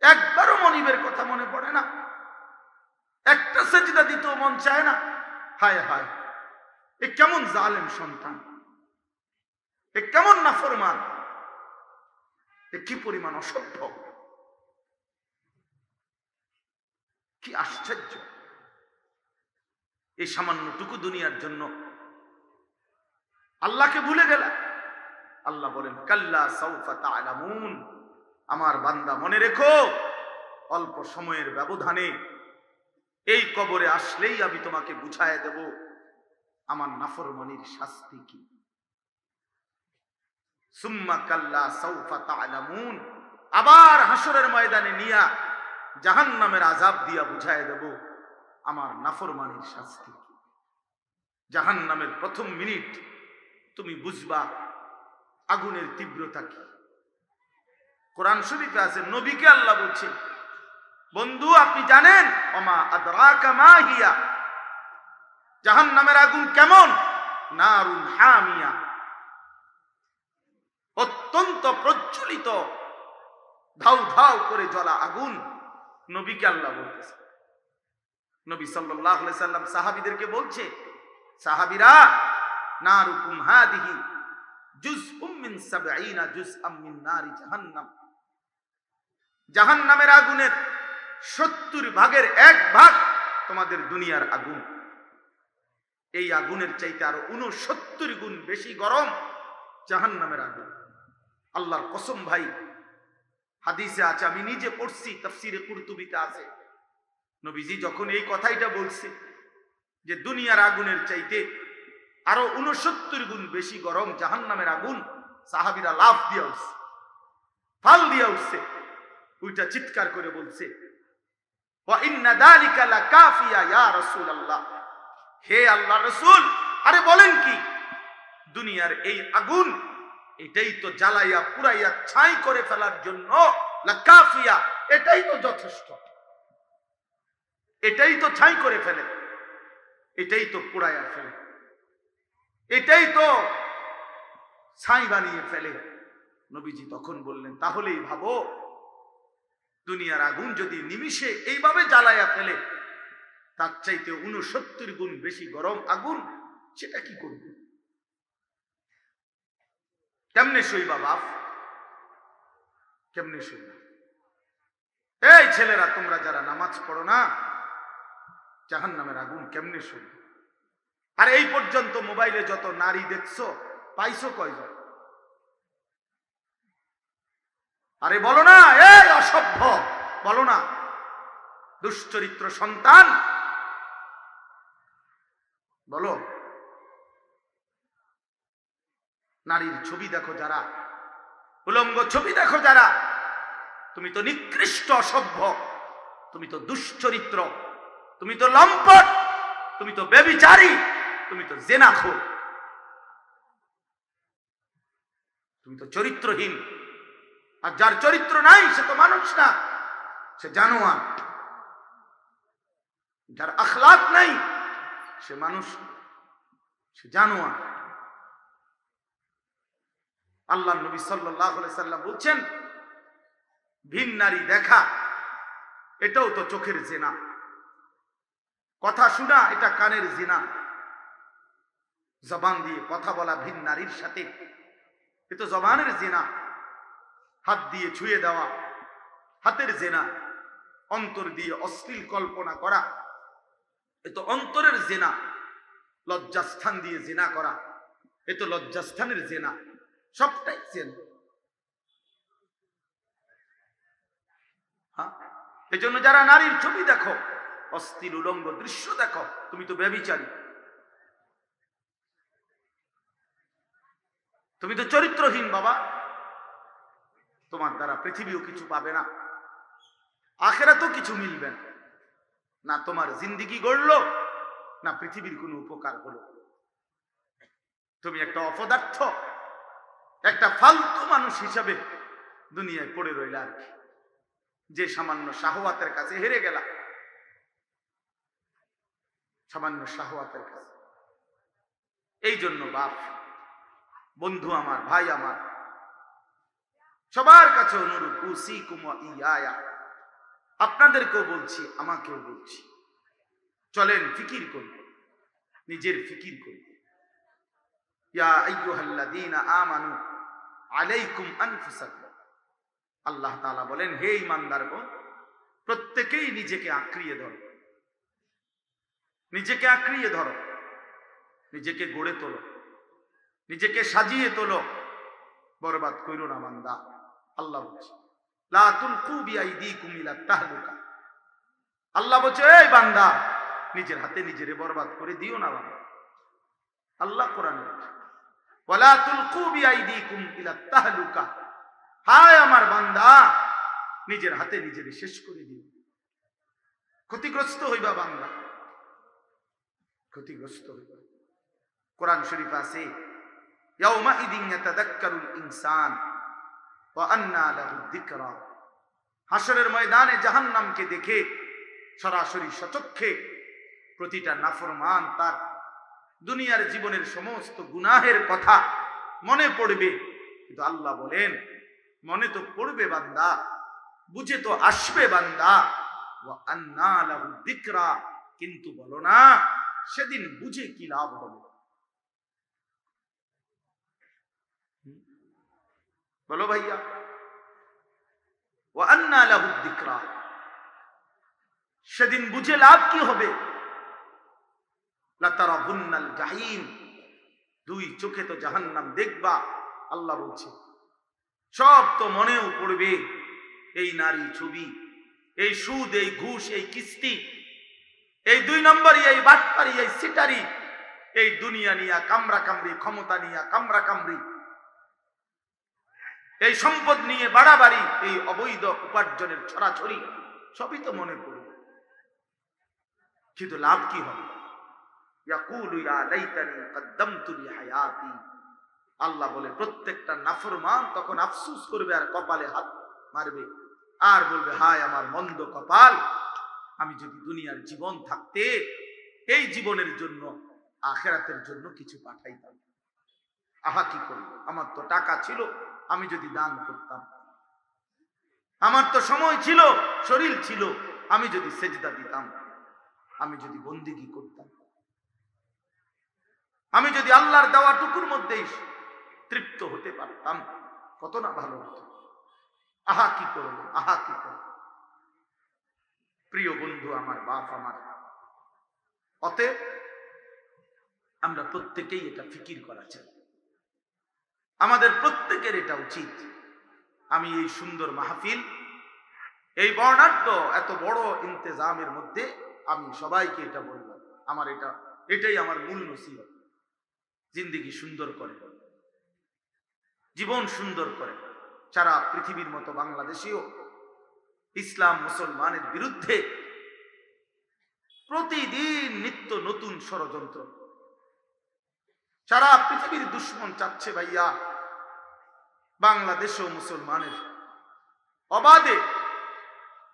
একবারও মনিবের কথা মনে পড়ে না, একটা সেজদা দিতেও মন চায় না। হায় হায়, এ কেমন জালেম সন্তান, এ কেমন নাফরমান, এ কি পরিমাণ অসভ্য, কি আশ্চর্য! এই সামান্যটুকু দুনিয়ার জন্য আল্লাহকে ভুলে গেল। আল্লাহ বলেন, কাল্লা সাউফা তা'লামুন, আমার বান্দা মনে রেখো, অল্প সময়ের ব্যবধানে এই কবরে আসলেই আমি তোমাকে বুঝায় দেব আমার নাফরমানির শাস্তি কি। সুম্মা কাল্লা সাউফা তা'লামুন, আবার হাসরের ময়দানে নিয়া জাহান্নামের আযাব দিয়া বুঝায় দেব আমার নাফরমানির শাস্তি কি। জাহান্নামের প্রথম মিনিট তুমি বুঝবা আগুনের তীব্রতা কি। কোরআন শরীফে আছে, নবীকে আল্লাহ বলছে, বন্ধু আপনি জানেন, ওমা আদরাকা মা হিয়া, জাহান্নামের আগুন কেমন? নারুন হামিয়া, অত্যন্ত প্রজ্বলিত, ধাউ ধাউ করে জ্বলা আগুন। নবীকে আল্লাহ বলতেছে। নবী সাল্লাল্লাহু আলাইহি সাল্লাম সাহাবীদেরকে বলছে, সাহাবীরা, নারুকুম হাদিহি জুজউম মিন 70 জুজআম মিন নারি জাহান্নাম, জাহান্নামের আগুনের 70 ভাগের 1 ভাগ তোমাদের দুনিয়ার আগুন। এই আগুনের চাইতে আরো 69 গুণ বেশি গরম জাহান্নামের আগুন। আল্লাহর কসম ভাই, হাদিসে আছে, আমি নিজে পড়ছি, তাফসীরে কুরতুবিতে আছে, নবীজি যখন এই কথাইটা বলছে যে দুনিয়ার আগুনের চাইতে আরো 69 গুণ বেশি গরম জাহান্নামের আগুন, সাহাবীরা লাফ দিয়া উঠছে, ফাল দিয়া উঠছে, ওইটা চিৎকার করে বলছে, ওয়া ইন্না যালিকা লাকাফিয়া ইয়া রাসূলুল্লাহ, হে আল্লাহর রাসূল, আরে বলেন কি, দুনিয়ার এই আগুন এটাই তো জ্বালাইয়া পুরাইয়া ছাই করে ফেলার জন্য, লাকাফিয়া, এটাই তো যথেষ্ট, এটাই তো ছাই করে ফেলে, এটাই তো পুরাইয়া ফেলে, এটাই তো ছাই বানিয়ে ফেলে। নবীজি তখন বললেন, তাহলেই ভাবো, দুনিয়ার আগুন যদি নিমিষে এইভাবে জ্বালাইয়া ফেলে, তার চাইতে 69 গুণ বেশি গরম আগুন, সেটা কি করবে? কেমনে সইবা বাপ, কেমনে সইবা? এই ছেলেরা, তোমরা যারা নামাজ পড়ো না, জাহান্নামের আগুন কেমনে সইবে? আর এই পর্যন্ত মোবাইলে যত নারী দেখছো, পাইছো কয়জন? আরে বলো না, এই অসভ্য, বলো না, দুশ্চরিত্র সন্তান, বলো। নারীর ছবি দেখো যারা, উলঙ্গ ছবি দেখো যারা, তুমি তো নিকৃষ্ট অসভ্য, তুমি তো দুশ্চরিত্র, তুমি তো লম্পট, তুমি তো ব্যভিচারী, তুমি তো জেনাখোর, তুমি তো চরিত্রহীন। আর যার চরিত্র নাই সে তো মানুষ না, সে জানোয়ার। যার আখলাক নাই সে মানুষ, সে জানোয়ার। আল্লাহ নবী সাল্লাল্লাহু আলাইহি সাল্লাম বলছেন, ভিন নারী দেখা এটাও তো চোখের জিনা, কথা শোনা এটা কানের জিনা, জবান দিয়ে কথা বলা ভিন নারীর সাথে এ তো জবানের জিনা, হাত দিয়ে ছুঁয়ে দেওয়া হাতের জিনা, অন্তর দিয়ে অশ্লীল কল্পনা করা এ তো অন্তরের জিনা, লজ্জাস্থান দিয়ে জিনা করা এ তো লজ্জাস্থানের জিনা, সবটাই জিনা। এজন্য যারা নারীর ছবি দেখো, অশ্লীল উলঙ্গ দৃশ্য দেখো, তুমি তো ব্যভিচারী, তুমি তো চরিত্রহীন বাবা। তোমার দ্বারা পৃথিবীও কিছু পাবে না, আখিরাতেও কিছু মিলবে না, না তোমার জিন্দেগি গড়লো, না পৃথিবীর কোনো উপকার হলো। তুমি একটা অপদার্থ, একটা ফালতু মানুষ হিসাবে দুনিয়ায় পড়ে রইলা আর কি, যে সামান্য শাহওয়াতের কাছে হেরে গেলা, সামান্য শাহওয়াতের কাছে। এই জন্য বাপ, বন্ধু আমার, ভাই আমার, সবার কাছে অনুরোধ, উসিকুম ওয়া ইয়া, আপনাদেরকেও বলছি, আমাকেও বলছি, চলেন ফিকির করুন, নিজের ফিকির করুন। ইয়া আইয়ুহাল্লাযীনা আমানু আলাইকুম আনফুসাকুম, আল্লাহ তাআলা বলেন, হে ঈমানদারগণ, প্রত্যেকেই নিজেকে আঁকড়িয়ে ধরো, নিজেকে আঁকড়িয়ে ধরো, নিজেকে গড়ে তোলো, নিজেকে সাজিয়ে তোলো, বরবাদ কইরো না বান্দা। আল্লাহ বলছে, লা তুলকু বিআইদিকুম ইলা তাহলুকা, আল্লাহ বলছে, এই বান্দা, নিজের হাতে নিজেরে বরবাদ করে দিও না বান্দা। আল্লাহ কোরআনে বলছে, ওয়ালা তুলকু বিআইদিকুম ইলা তাহলুকা, হায় আমার বান্দা, নিজের হাতে নিজেরে শেষ করে দিও, ক্ষতিগ্রস্ত হইবা বান্দা, ক্ষতিগ্রস্ত হইবা। কোরআন শরীফ আছে, ইয়াউমাইদিন ইয়াতাযাক্কারুল ইনসান ওয়া আন্না লাহু যিকরা, হাসরের ময়দানে জাহান্নামকে দেখে সরাসরি সচক্ষে প্রতিটা নাফরমান তার দুনিয়ার জীবনের সমস্ত গুনাহের কথা মনে পড়বে। কিন্তু আল্লাহ বলেন, মনে তো পড়বে বান্দা, বুঝে তো আসবে বান্দা, ওয়া আন্না লাহু যিকরা, কিন্তু বলো না সেদিন বুঝে কি লাভ হবে? বলো ভাইয়া, ওয়া আন্না লাহু যিকরা, সেদিন বুঝে লাভ কি হবে? লাতারাবুন্নাল জাহিম, দুই চোখে তো জাহান্নাম দেখবা। আল্লাহ বলছে, সব তো মনেও পড়বে, এই নারী ছবি, এই সুদ, এই ঘুষ, এই কিস্তি, এই 2 নম্বরই, এই বাটপারি, এই সিটারি, এই দুনিয়া নিয়া কামরা কামড়ি, ক্ষমতা নিয়া কামরা কামড়ি, এই সম্পদ নিয়ে বাড়াবাড়ি, এই অবৈধ উপার্জনের ছড়াছড়ি, সবই তো মনে পড়বে, কিন্তু লাভ কি হবে? ইয়াকুলু ইয়া লাইতানি কদ্দামতু লিহায়াতি, আল্লাহ বলে, প্রত্যেকটা নাফরমান তখন আফসোস করবে আর কপালে হাত মারবে আর বলবে, হায় আমার মন্দ কপাল, আমি যদি দুনিয়ার জীবন থাকতে এই জীবনের জন্য আখিরাতের জন্য কিছু পাঠাইতাম। আহা কি করব, আমার তো টাকা ছিল, আমি যদি দান করতাম, আমার তো সময় ছিল, শরীর ছিল, আমি যদি সেজদা দিতাম, আমি যদি বন্দিগি করতাম, আমি যদি আল্লাহর দেওয়া টুকুর মধ্যেই তৃপ্ত হতে পারতাম, কত না ভালো হতো। আহা কি করবো, আহা কি করবো। প্রিয় বন্ধু আমার, বাপ আমার, অতএব আমরা প্রত্যেকেই এটা ফিকির করা চাই, আমাদের প্রত্যেকের এটা উচিত। আমি এই সুন্দর মাহফিল, এই বর্ণাঢ্য এত বড় ইন্তেজামের মধ্যে আমি সবাইকে এটা বললাম, আমার এটাই আমার মূল নসিহত। জিন্দেগি সুন্দর করে, জীবন সুন্দর করে। সারা পৃথিবীর মতো বাংলাদেশেও ইসলাম মুসলমানের বিরুদ্ধে প্রতিদিন নিত্য নতুন ষড়যন্ত্র। সারা পৃথিবীর দুশ্মন চাচ্ছে ভাইয়া বাংলাদেশেও মুসলমানের অবাধে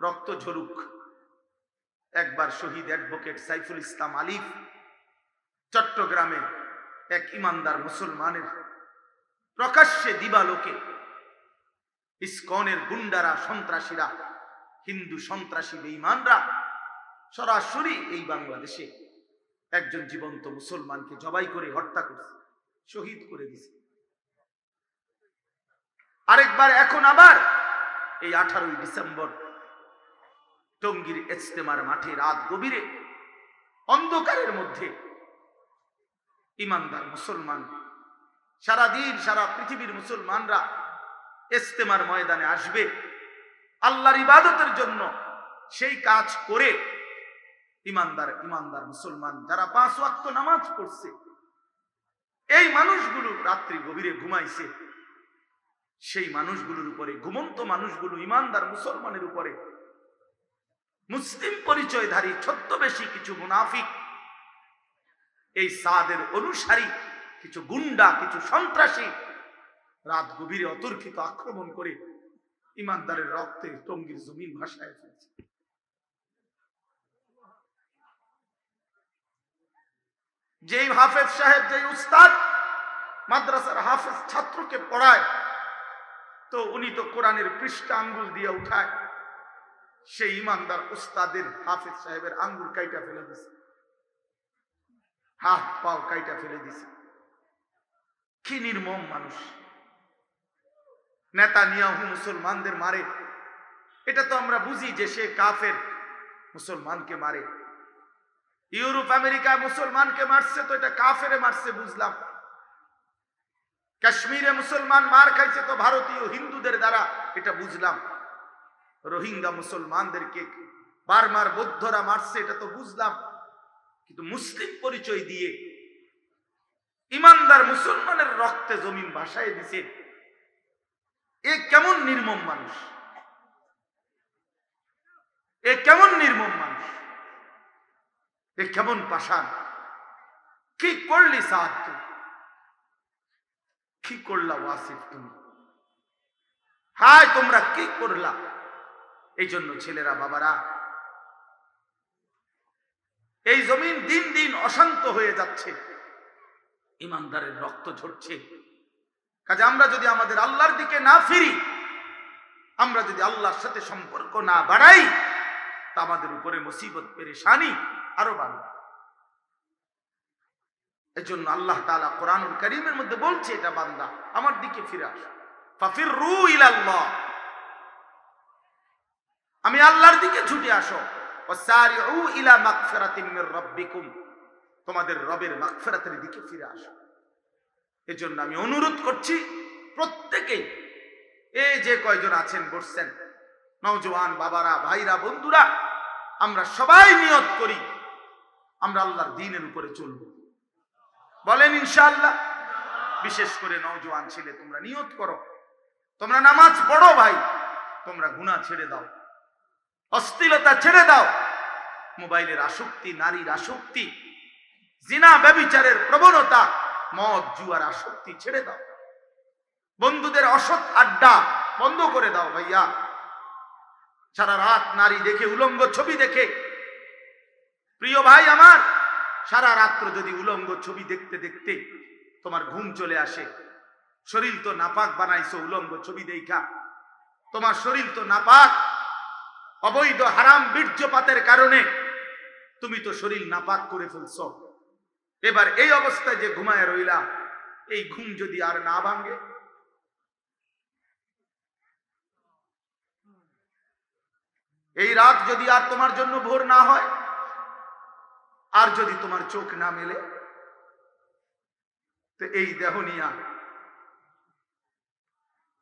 রক্ত ঝরুক। একবার শহীদ অ্যাডভোকেট সাইফুল ইসলাম আলিফ চট্টগ্রামে এক ইমানদার মুসলমানের প্রকাশ্যে দিবালোকে ইসকনের গুন্ডারা, সন্ত্রাসীরা, হিন্দু সন্ত্রাসী বেঈমানরা সরাসরি এই বাংলাদেশে একজন জীবন্ত মুসলমানকে জবাই করে হত্যা করেছে, শহীদ করে দিয়েছে। আরেকবার এখন আবার এই 18ই ডিসেম্বর টঙ্গীর ইজতেমার মাঠে রাত গভীরে অন্ধকারের মধ্যে ইমানদার মুসলমান, সারাদিন সারা পৃথিবীর মুসলমানরা ইজতেমার ময়দানে আসবে আল্লাহর ইবাদতের জন্য, সেই কাজ করে ইমানদার মুসলমান যারা 5 ওয়াক্ত নামাজ পড়ছে, এই মানুষগুলো রাত্রি গভীরে ঘুমাইছে, সেই মানুষগুলোর উপরে, ঘুমন্ত মানুষগুলো ইমানদার মুসলমানের উপরে মুসলিম পরিচয়ধারী ছদ্মবেশী কিছু মুনাফিক, এই সাদের অনুসারী কিছু গুন্ডা, কিছু সন্ত্রাসী রাত গভীরে অতর্কিত আক্রমণ করে ইমানদারের রক্তে টঙ্গীর জমিন ভাসায় ফেলছে। যেই হাফেজ সাহেব, যেই উস্তাদ মাদ্রাসার হাফেজ ছাত্রকে পড়ায়, তো উনি তো কোরআনের পৃষ্ঠা আঙ্গুল দিয়ে উঠায়, সেই ইমানদার উস্তাদের হাফেজ সাহেবের আঙ্গুল কাইটা ফেলে দিছে, হাত পাও কাইটা ফেলে দিছে। কি নির্মম মানুষ! নেতানিয়াহু মুসলমানদের মারে, এটা তো আমরা বুঝি যে সে কাফের, মুসলমানকে মারে। ইউরোপ আমেরিকায় মুসলমানকে মারছে তো এটা কাফেরে মারছে, বুঝলাম। কাশ্মীরে মুসলমান মার খাইছে তো ভারতীয় হিন্দুদের দ্বারা, এটা বুঝলাম। রোহিঙ্গা মুসলমানদেরকে বার্মার বৌদ্ধরা মারছে, এটা তো বুঝলাম। কিন্তু মুসলিম পরিচয় দিয়ে ইমানদার মুসলমানের রক্তে জমিন ভাসায় দিছে, এ কেমন নির্মম মানুষ! এ কেমন নির্মম মানুষ! এ কেমন পাষাণ! কি করলি সাদ তুই? কি করলা ওয়াসিফ তুমি? হায় তোমরা কি করলা! এই জন্য ছেলেরা, বাবারা, এই জমিন দিন দিন অশান্ত হয়ে যাচ্ছে, ইমানদারের রক্ত ঝরছে। কাজে আমরা যদি আমাদের আল্লাহর দিকে না ফিরি, আমরা যদি আল্লাহর সাথে সম্পর্ক না বাড়াই, তা আমাদের উপরে মুসিবত, পেরেশানি আরো বাড়বে। এজন্য আল্লাহ তাআলা কোরআনুল কারীমের মধ্যে বলছে, এটা বান্দা আমার দিকে ফিরে আসো, ফাফিরু ইলাল্লাহ, আমি আল্লাহর দিকে ছুটে আসো, ওয়াসারিউ ইলা মাগফিরাতিন মির রাব্বিকুম, তোমাদের রবের মাগফিরাতের দিকে ফিরে আসো। এজন্য আমি অনুরোধ করছি প্রত্যেকেই, এই যে কয়জন আছেন বসছেন, নওজোয়ান বাবারা, ভাইরা, বন্ধুরা, আমরা সবাই নিয়ত করি আমরা আল্লাহর দ্বীনের উপরে চলব। বলেন ইনশাআল্লাহ। বিশেষ করে নওজোয়ান ছেলে, তোমরা নিয়ত করো, তোমরা নামাজ পড়ো ভাই, তোমরা গুনাহ ছেড়ে দাও, অশ্লীলতা ছেড়ে দাও, মোবাইলের আসক্তি, নারীর আসক্তি, জিনা ব্যভিচারের প্রবণতা, মদ জুয়ার আসক্তি ছেড়ে দাও, বন্ধুদের অসৎ আড্ডা বন্ধ করে দাও ভাইয়া। সারা রাত নারী দেখে, উলঙ্গ ছবি দেখে, প্রিয় ভাই আমার, সারা রাত্র যদি উলঙ্গ ছবি দেখতে দেখতে তোমার ঘুম চলে আসে, শরীর তো নাপাক বানাইছো উলঙ্গ ছবি দেখা, তোমার শরীর তো নাপাক, অবৈধ হারাম বীর্যপাতের কারণে তুমি তো শরীর নাপাক করে ফেলছো, এবার এই অবস্থায় যে ঘুমায় রইলা, এই ঘুম যদি আর না ভাঙে, এই রাত যদি আর তোমার জন্য ভোর না হয়, আর যদি তোমার চোখ না মেলে, তো এই দেহ নিয়া,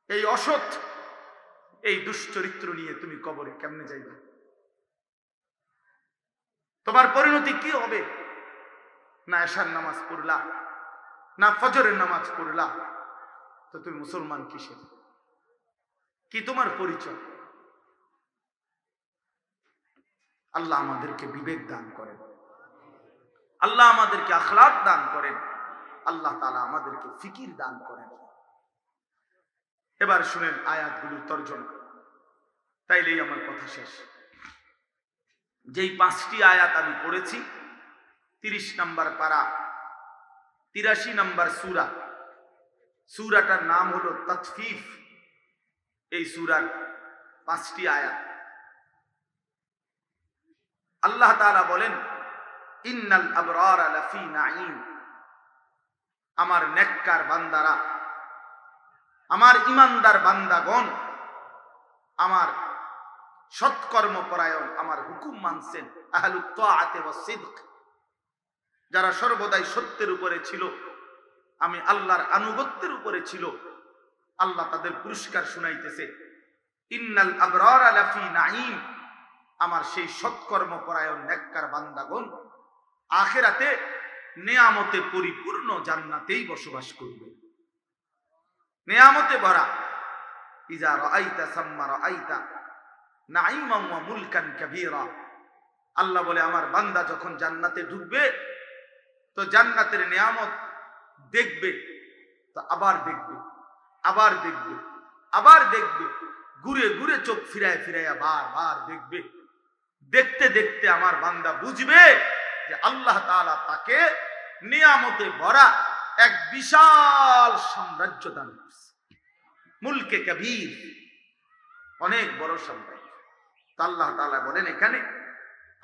এই অসৎ, এই দুশ্চরিত্র নিয়ে তুমি কবরে কেমনে যাইবে? তোমার পরিণতি কি হবে? না এশার নামাজ পড়লা, না ফজরের নামাজ পড়লা, তো তুমি মুসলমান কিসের? কি তোমার পরিচয়? আল্লাহ আমাদেরকে বিবেক দান করেন, আল্লাহ আমাদেরকে আখলাক দান করেন, আল্লাহ তাআলা আমাদেরকে ফিকির দান করেন। এবার শুনেন আয়াতগুলোর তরজমা, তাইলেই আমার কথা শেষ। যেই 5টি আয়াত আমি পড়েছি, 30 নম্বর পারা, 83 নম্বর সূরা, সূরাটার নাম হলো তাতফিফ। এই সূরার 5টি আয়াত আল্লাহ তাআলা বলেন, ইন্নাল আবরারা লাফি নাঈম। আমার নেককার বান্দারা, আমার ইমানদার বান্দাগণ, আমার সৎকর্ম পরায়ণ, আমার হুকুম মানছেন, আহলুত তাআতি ওয়াস সিদক, যারা সর্বদাই সত্যের উপরে ছিল, আমি আল্লাহর আনুগত্যের উপরে ছিল, আল্লাহ তাদের পুরস্কার শুনাইতেছে। ইন্নাল আবরারা লাফি নাঈম, আমার সেই সৎকর্ম পরায়ণ নেককার বান্দাগণ আখিরাতে নেয়ামতে পরিপূর্ণ জান্নাতেই বসবাস করবে, নেয়ামতে ভরা। ইজা রাআইতা সাম্মা রাআইতা নাঈমান ওয়া মুলকান কাবীরা। আল্লাহ বলে, আমার বান্দা যখন জান্নাতে ঢুকবে, তো জান্নাতের নেয়ামত দেখবে, তো আবার দেখবে, আবার দেখবে, আবার দেখবে, ঘুরে ঘুরে চোখ ফিরায় ফিরাইয়া বারবার দেখবে। দেখতে দেখতে আমার বান্দা বুঝবে যে আল্লাহ তাআলা তাকে নিয়ামতে ভরা এক বিশাল সাম্রাজ্য দান করছে, মুলকে কবীর, অনেক বড় সাম্রাজ্য। আল্লাহ তাআলা বলেন এখানে,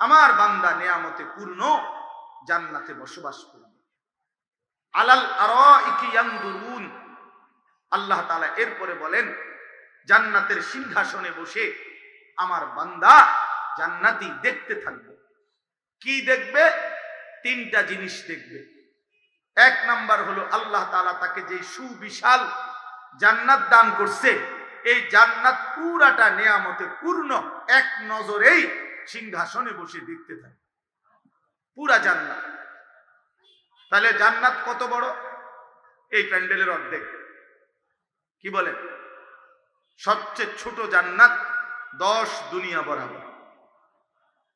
আমার বান্দা নিয়ামতে পূর্ণ জান্নাতে বসবাস করবে। আলাল আরাইকি ইয়ানদুরুন। আল্লাহ তাআলা এরপরে বলেন, জান্নাতের সিংহাসনে বসে আমার বান্দা জান্নাতি দেখতে থাকবে। কি দেখবে? 3টা জিনিস দেখবে। 1 নাম্বার হলো, আল্লাহ তাআলা তাকে যে সুবিশাল জান্নাত দান করছে, এই জান্নাত পুরাটা নিয়ামতে পূর্ণ, এক নজরেই সিংহাসনে বসে দেখতে থাকে পুরা জান্নাত। তাহলে জান্নাত কত বড়? এই প্যান্ডেলের অর্ধেক। কি বলেন? সবচেয়ে ছোট জান্নাত 10 দুনিয়া বরাবর।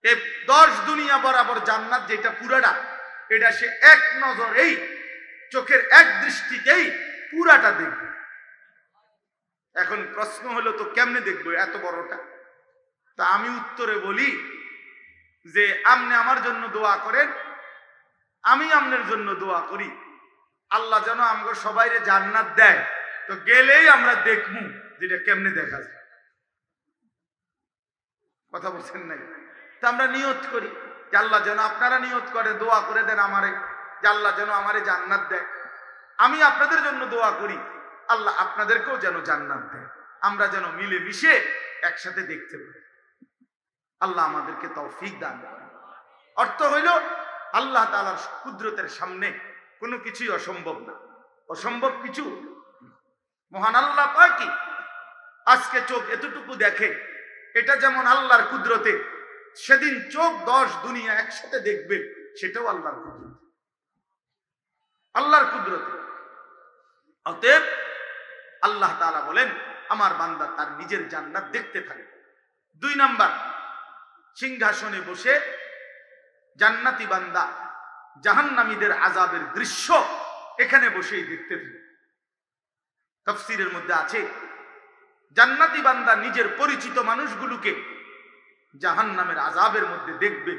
এই 10 দুনিয়া বরাবর জান্নাত যেটা পুরাটা, এটা সে এক নজরেই, চোখের এক দৃষ্টিতেই পুরাটা দেখবে। এখন প্রশ্ন হলো, তো কেমনে দেখবো এত বড়টা? তা আমি উত্তরে বলি যে, আপনি আমার জন্য দোয়া করেন, আমি আপনার জন্য দোয়া করি, আল্লাহ যেন আমাকে সবাইরে জান্নাত দেয়। তো গেলেই আমরা দেখবো যেটা কেমনে দেখা যায়। কথা বলছেন নাই? তা আমরা নিয়ত করি যে আল্লাহ যেন, আপনারা নিয়ত করে দোয়া করে দেন আমারে, যে আল্লাহ যেন আমারে জান্নাত দেয়। আমি আপনাদের জন্য দোয়া করি, আল্লাহ আপনাদেরকেও যেন জান্নাত দেয়। আমরা যেন মিলে মিশে একসাথে দেখতে পাই। আল্লাহ আমাদেরকে তৌফিক দান করেন। অর্থ হইল, আল্লাহ তাআলার কুদরতের সামনে কোনো কিছুই অসম্ভব না। অসম্ভব কিছু মহান আল্লাহ পাকই। আজকে চোখ এতটুকু দেখে, এটা যেমন আল্লাহর কুদরতে, সেদিন চোখ 10 দুনিয়া একসাথে দেখবে, সেটাও আল্লাহর কুদরত, আল্লাহর কুদরতে। অতএব আল্লাহ তাআলা বলেন, আমার বান্দা তার নিজের জান্নাত দেখতে থাকে। 2 নাম্বার, সিংহাসনে বসে জান্নাতি বান্দা জাহান্নামীদের আযাবের দৃশ্য এখানে বসেই দেখতে থাকে। তাফসীরের মধ্যে আছে, জান্নাতি বান্দা নিজের পরিচিত মানুষগুলোকে জাহান্নামের আযাবের মধ্যে দেখবে,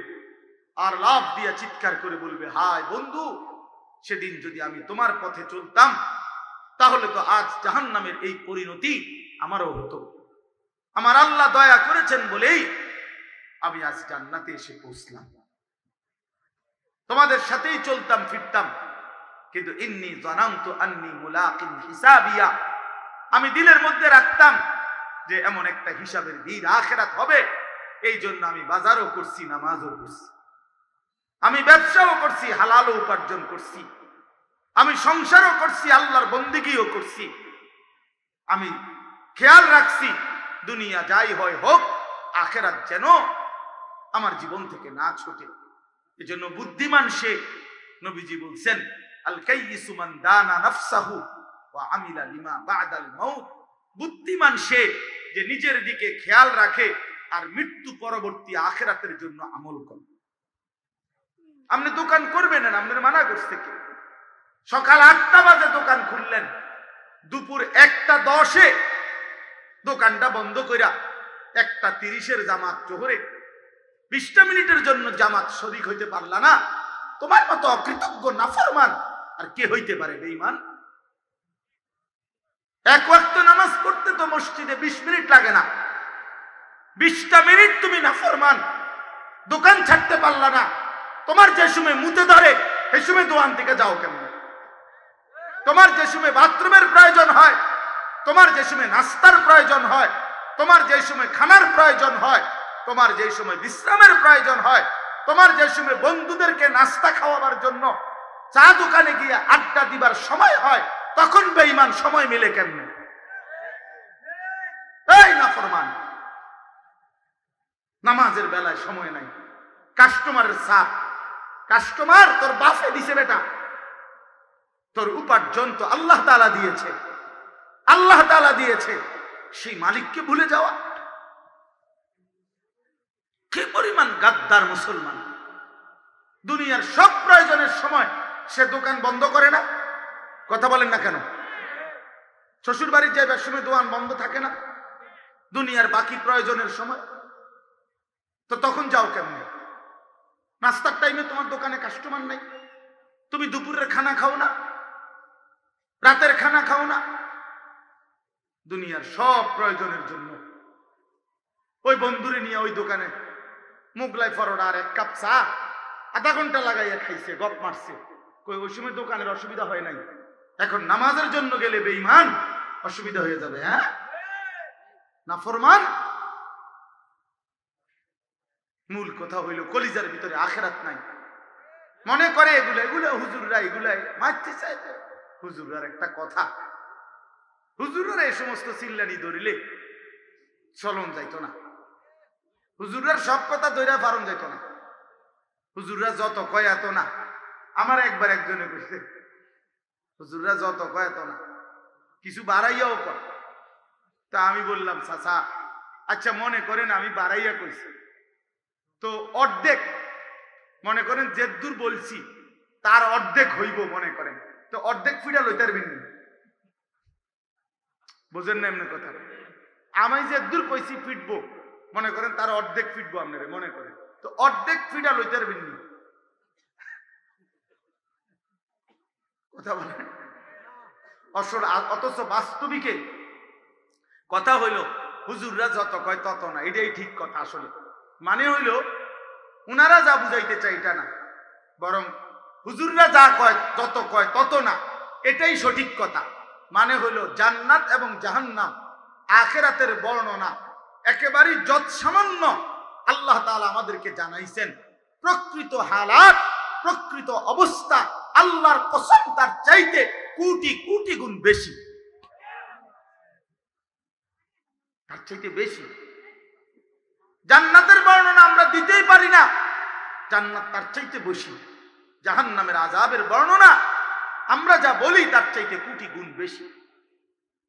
আর লাফ দিয়া চিৎকার করে বলবে, হায় বন্ধু, সেদিন যদি আমি তোমার পথে চলতাম, তাহলে তো আজ জাহান্নামের এই পরিণতি আমারও হতো। আমার আল্লাহ দয়া করেছেন বলেই আমি আজ জান্নাতে এসে পৌঁছলাম। তোমাদের সাথেই চলতাম ফিরতাম, কিন্তু ইন্নী জানান্তু আন্নী মুলাকিন হিসাবিয়া, আমি দিলের মধ্যে রাখতাম যে এমন একটা হিসাবের দিন আখিরাত হবে। এই জন্য আমি বাজারও করছি, নামাজও করছি, আমি ব্যবসাও করছি, হালালও উপার্জন করছি, আমি সংসারও করছি, আল্লাহর বন্দেগীও করছি। আমি খেয়াল রাখছি দুনিয়া যাই হয় হোক, আখিরাত যেন আমার জীবন থেকে না ছোটে। এজন্য বুদ্ধিমান সে, নবীজি বলছেন, আল কাইয়িসু মান দানা নাফসাহু ওয়া আমিলা লিমা বা'দাল মাউত। বুদ্ধিমান সে যে নিজের দিকে খেয়াল রাখে আর মৃত্যু পরবর্তী আখিরাতের জন্য আমল করে। আপনি দোকান করবেন না, আপনার মানা করছে কে? সকাল 8টা বাজে দোকান খুললেন, দুপুর 1টা 10-এ দোকানটা বন্ধ কইরা 1টা 30-এর জামাত জোহরে 20টা মিনিটের জন্য জামাত শরীক হইতে পারলা না, তোমার মতো অকৃতজ্ঞ নাফরমান আর কে হইতে পারে? বেঈমান। এক ওয়াক্ত নামাজ পড়তে তো মসজিদে 20 মিনিট লাগে না, 20টা মিনিট তুমি নাফরমান, দোকান ছাড়তে পারলা না। তোমার যে সময় মুতে ধরে সেই সময় দোকান থেকে যাও কেমন? তোমার যে সময় বাথরুমের প্রয়োজন হয়, তোমার যে সময় নাস্তার প্রয়োজন হয়, তোমার যে সময় খানার প্রয়োজন হয়, তোমার যে সময় বিশ্রামের প্রয়োজন হয়, তোমার যে সময় বন্ধুদেরকে নাস্তা খাওয়াবার জন্য চা দোকানে গিয়ে আড্ডা দিবার সময় হয়, তখন বেঈমান সময় মিলে কেমনে? এই নাফরমান, নামাজের বেলায় সময় নাই। কাস্টমারের চাপ, কাস্টমার তোর বাপে দিছে বেটা, তোর উপার্জন তো আল্লাহ তাআলা দিয়েছে, আল্লাহ তাআলা দিয়েছে, সেই মালিককে ভুলে যাওয়া। কি পরিমাণ গাদ্দার মুসলমান! দুনিয়ার সব প্রয়োজনের সময় সে দোকান বন্ধ করে না। কথা বলেন না কেন? শ্বশুর বাড়ির যাইবার সময় দোকান বন্ধ থাকে না? দুনিয়ার বাকি প্রয়োজনের সময় তো তখন যাও কেমনে? নাস্তার টাইমে তোমার দোকানে কাস্টমার নাই, তুমি দুপুরের খানা খাও না, রাতের খানা খাও না, দুনিয়ার সব প্রয়োজনের জন্য ওই বন্ধুরে নিয়ে ওই দোকানে মোগলাই পরোটা আর 1 কাপ চা আধা ঘন্টা লাগাইয়া খাইছে, গপ মারছে, কই ওই সময় দোকানের অসুবিধা হয় নাই। এখন নামাজের জন্য গেলে বেঈমান অসুবিধা হয়ে যাবে। হ্যাঁ, নাফরমান। মূল কথা হইল কলিজার ভিতরে আখিরাত নাই। মনে করে এগুলা হুজুররা এগুলাই মারতে চাইছে। হুজুরার একটা কথা, হুজুরের এই সমস্ত চিল্লানি ধরিলে চলন যাইতো না, হুজুরের সব কথা ধইরা পারন যাইতো না, হুজুররা যত কয় এত না। আমার একবার একজনে কইছে, হুজুররা যত কয় এত না, কিছু বাড়াইয়াও কয়। তা আমি বললাম, চাচা আচ্ছা মনে করেন আমি বাড়াইয়া কইছি, তো অর্ধেক মনে করেন যে দূর বলছি তার অর্ধেক হইব মনে করেন, তো অর্ধেক ফিডা লইতে পারবেন না। বুঝেন না এমনি কথা? আমি যে দূর কইছি ফিটবো মনে করেন তার অর্ধেক ফিটবো আপনারা মনে করেন, তো অর্ধেক ফিডা লইতে পারবেন না। কথা বলেন। অথচ বাস্তবিকে কথা হইল হুজুররা যত কয় তত না, এটাই ঠিক কথা। আসলে মানে হইল উনারা যা বুঝাইতে চাই এটা না, বরং হুজুররা যা কয় তত না, এটাই সঠিক কথা। মানে হইল জান্নাত এবং জাহান্নাম আখিরাতের বর্ণনা একেবারেই যৎসামান্য আল্লাহ তাআলা আমাদেরকে জানাইছেন। প্রকৃত হালাত, প্রকৃত অবস্থা আল্লাহর কসম তার চাইতে কোটি কোটি গুণ বেশি, তার চাইতে বেশি। জান্নাতের বর্ণনা আমরা দিতেই পারি না, জান্নাত তার চাইতে বেশি। জাহান্নামের আযাবের বর্ণনা আমরা যা বলি তার চাইতে কোটি গুণ বেশি।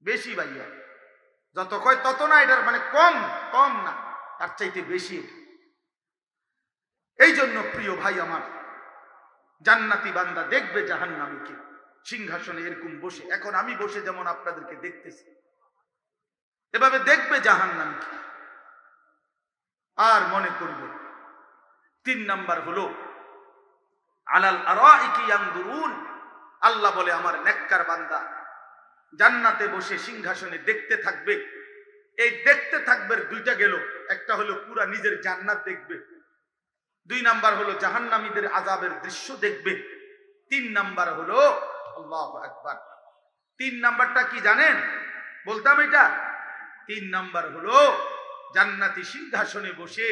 বেশি ভাইয়া, যত কয় তত না, এটার মানে কম না, তার চাইতে বেশি। এই জন্য প্রিয় ভাই আমার, জান্নাতি বান্দা দেখবে জাহান্নামীকে সিংহাসনে এরকম বসে। এখন আমি বসে যেমন আপনাদেরকে দেখতেছি, এভাবে দেখবে জাহান্নামীকে আর মনে করবে। 3 নাম্বার হলো আলাল আরাইকি ইয়ানদুরুন। আল্লাহ বলে আমার নেককার বান্দা জান্নাতে বসে সিংহাসনে দেখতে থাকবে। এই দেখতে থাকবে দুইটা গেল, একটা হলো পুরা নিজের জান্নাত দেখবে, 2 নাম্বার হলো জাহান্নামীদের আযাবের দৃশ্য দেখবে। 3 নাম্বার হলো আল্লাহু আকবার, 3 নাম্বারটা কি জানেন? বলতাম এটা। 3 নাম্বার হলো জান্নাতি সিংহাসনে বসে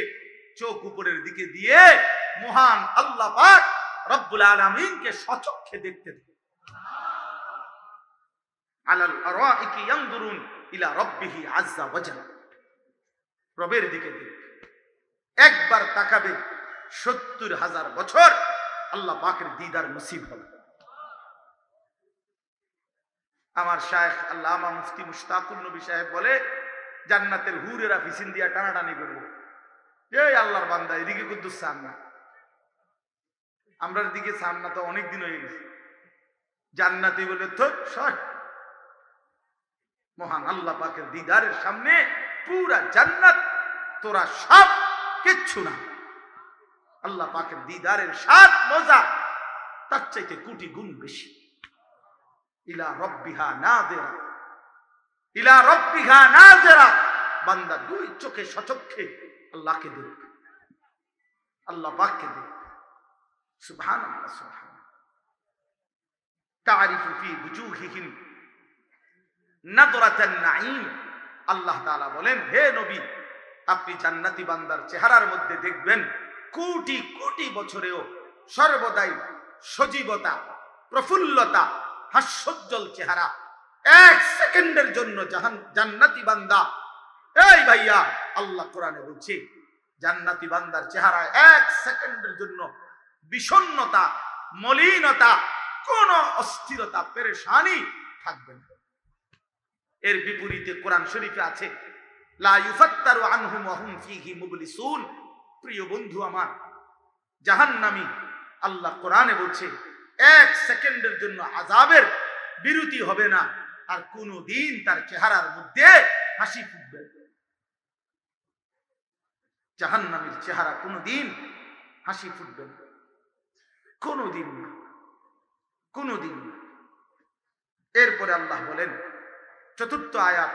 চোখ উপরের দিকে দিয়ে মহান আল্লাহ পাক রব্বুল আলামিনকে সচক্ষে দেখতে দেবে। আলাল আরাইকি ইয়ানজুরুন ইলা রাব্বিহি আযজা ওয়াজাল, রবের দিকে দেখবে, একবার তাকাবে 70,000 বছর আল্লাহ পাকের দিদার নসিব হবে। আমার শায়েখ আল্লামা মুফতি মুশতাকুর নবী সাহেব বলে, জান্নাতের হুরেরা ফিসিন দিয়া টানাটানি করবে, এই আল্লাহর বান্দা এদিকে কুদ্দুস চান না, আমরার দিকে চান না তো অনেক দিন হয়ে গেছে। জান্নাতি বলে তো সর, মহান আল্লাহ পাকের দিদারের সামনে পুরা জান্নাত তোরা সব কিচ্ছু না। আল্লাহ পাকের দিদারের স্বাদ মজা তার চাইতে কোটি গুণ বেশি। ইলা রব্বিহা নাযিরা, ইলা রব্বিহা নাযিরা, বান্দা 2 চোখে সচক্ষে আল্লাহকে দেখবে, আল্লাহ পাককে দেখবে। সুবহানাল্লাহ, সুবহানাল্লাহ। তারিফু ফি বুজুহিহিম নাদরাতান নাঈম, আল্লাহ তাআলা বলেন, হে নবী, আপনি জান্নাতি বান্দার চেহারার মধ্যে দেখবেন কোটি কোটি বছরেও সর্বদাই সজীবতা, প্রফুল্লতা, হাস্যোজ্জ্বল চেহারা। 1 সেকেন্ডের জন্য জান্নাতি বান্দা, এই ভাইয়া, আল্লাহ কোরআনে বলছে জান্নাতি বান্দার চেহারায় 1 সেকেন্ডের জন্য বিষণ্ণতা, মলিনতা, কোন অস্থিরতা, পেরেশানি থাকবে না। এর বিপরীতে কোরআন শরীফে আছে, লা ইউফাত্তারু আনহুম ওয়া হুম ফীহি মুবলিসুন। প্রিয় বন্ধু আমার, জাহান্নামী, আল্লাহ কোরআনে বলছে 1 সেকেন্ডের জন্য আযাবের বিরতি হবে না, আর কোনদিন তার চেহারার মধ্যে হাসি ফুটবে। জাহান্নামীর চেহারা কোনদিন হাসি ফুটবে না, কোনদিন না, কোনদিন না। এরপরে আল্লাহ বলেন 4th আয়াত,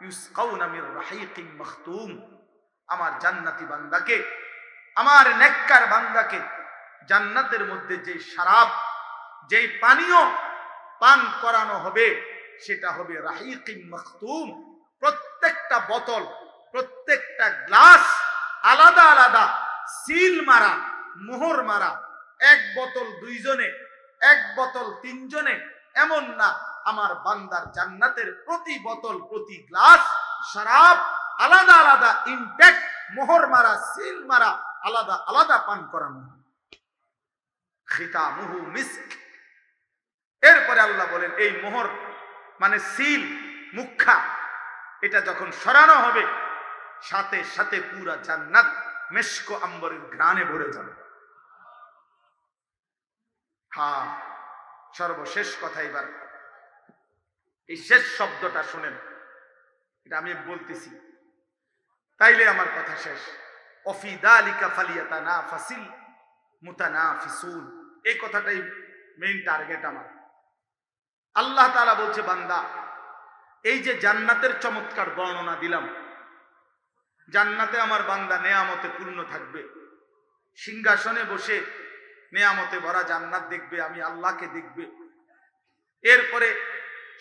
ইউসকাউনা মির রাহিকিম মাখতুম, আমার জান্নাতি বান্দাকে, আমার নেককার বান্দাকে জান্নাতের মধ্যে যে শরাব, যেই পানীয় পান করানো হবে সেটা হবে রাহিকিম মাখতুম। প্রত্যেকটা বোতল, প্রত্যেকটা গ্লাস আলাদা আলাদা সিল মারা, মোহর মারা। 1 বোতল 2 জনে, 1 বোতল 3 জনে, এমন না। আমার বান্দার জান্নাতের প্রতি বোতল, প্রতি গ্লাস শরাব আলাদা আলাদা ইনটেক, মোহর মারা, সিল মারা, আলাদা আলাদা পান করানো। খিতামুহু মিস্ক। এরপরে আল্লাহ বলেন, এই মোহর মানে সিল, মুখা, এটা যখন সরানো হবে সাথে সাথে পুরা জান্নাত মেশক আম্বরের ঘ্রাণে ভরে যাবে। হ্যাঁ, সর্বশেষ কথা, এবার এই শেষ শব্দটা শুনেন, এটা আমি বলতেছি তাইলে আমার কথা শেষ। অফি যালিকা ফালিয়াতানাফাসিল মুতানাফিসুন, এই কথাটাই মেইন টার্গেট আমার। আল্লাহ তাআলা বলছে, বান্দা, এই যে জান্নাতের চমৎকার বর্ণনা দিলাম, জান্নাতে আমার বান্দা নেয়ামতে পূর্ণ থাকবে, সিংহাসনে বসে নেয়ামতে ভরা জান্নাত দেখবে, আমি আল্লাহকে দেখবে। এরপরে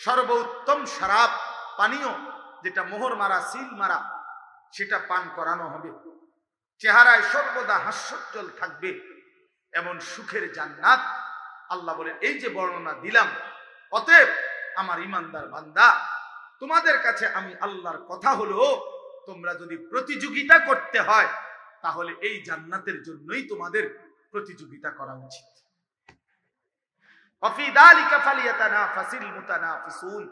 সর্বোত্তম শরাব পানীয়, যেটা মোহর মারা, সিল মারা, সেটা পান করানো হবে। চেহারায় সর্বদা হাস্যোজ্জ্বল থাকবে, এমন সুখের জান্নাত। আল্লাহ বলেন, এই যে বর্ণনা দিলাম, অতএব আমার ইমানদার বান্দা, তোমাদের কাছে আমি আল্লাহর কথা হলো, তোমরা যদি প্রতিযোগিতা করতে হয় তাহলে এই জান্নাতের জন্যই তোমাদের প্রতিযোগিতা করা উচিত। অফি যালিকা ফালিয়াতানাফাসিল মুতানাফিসুন,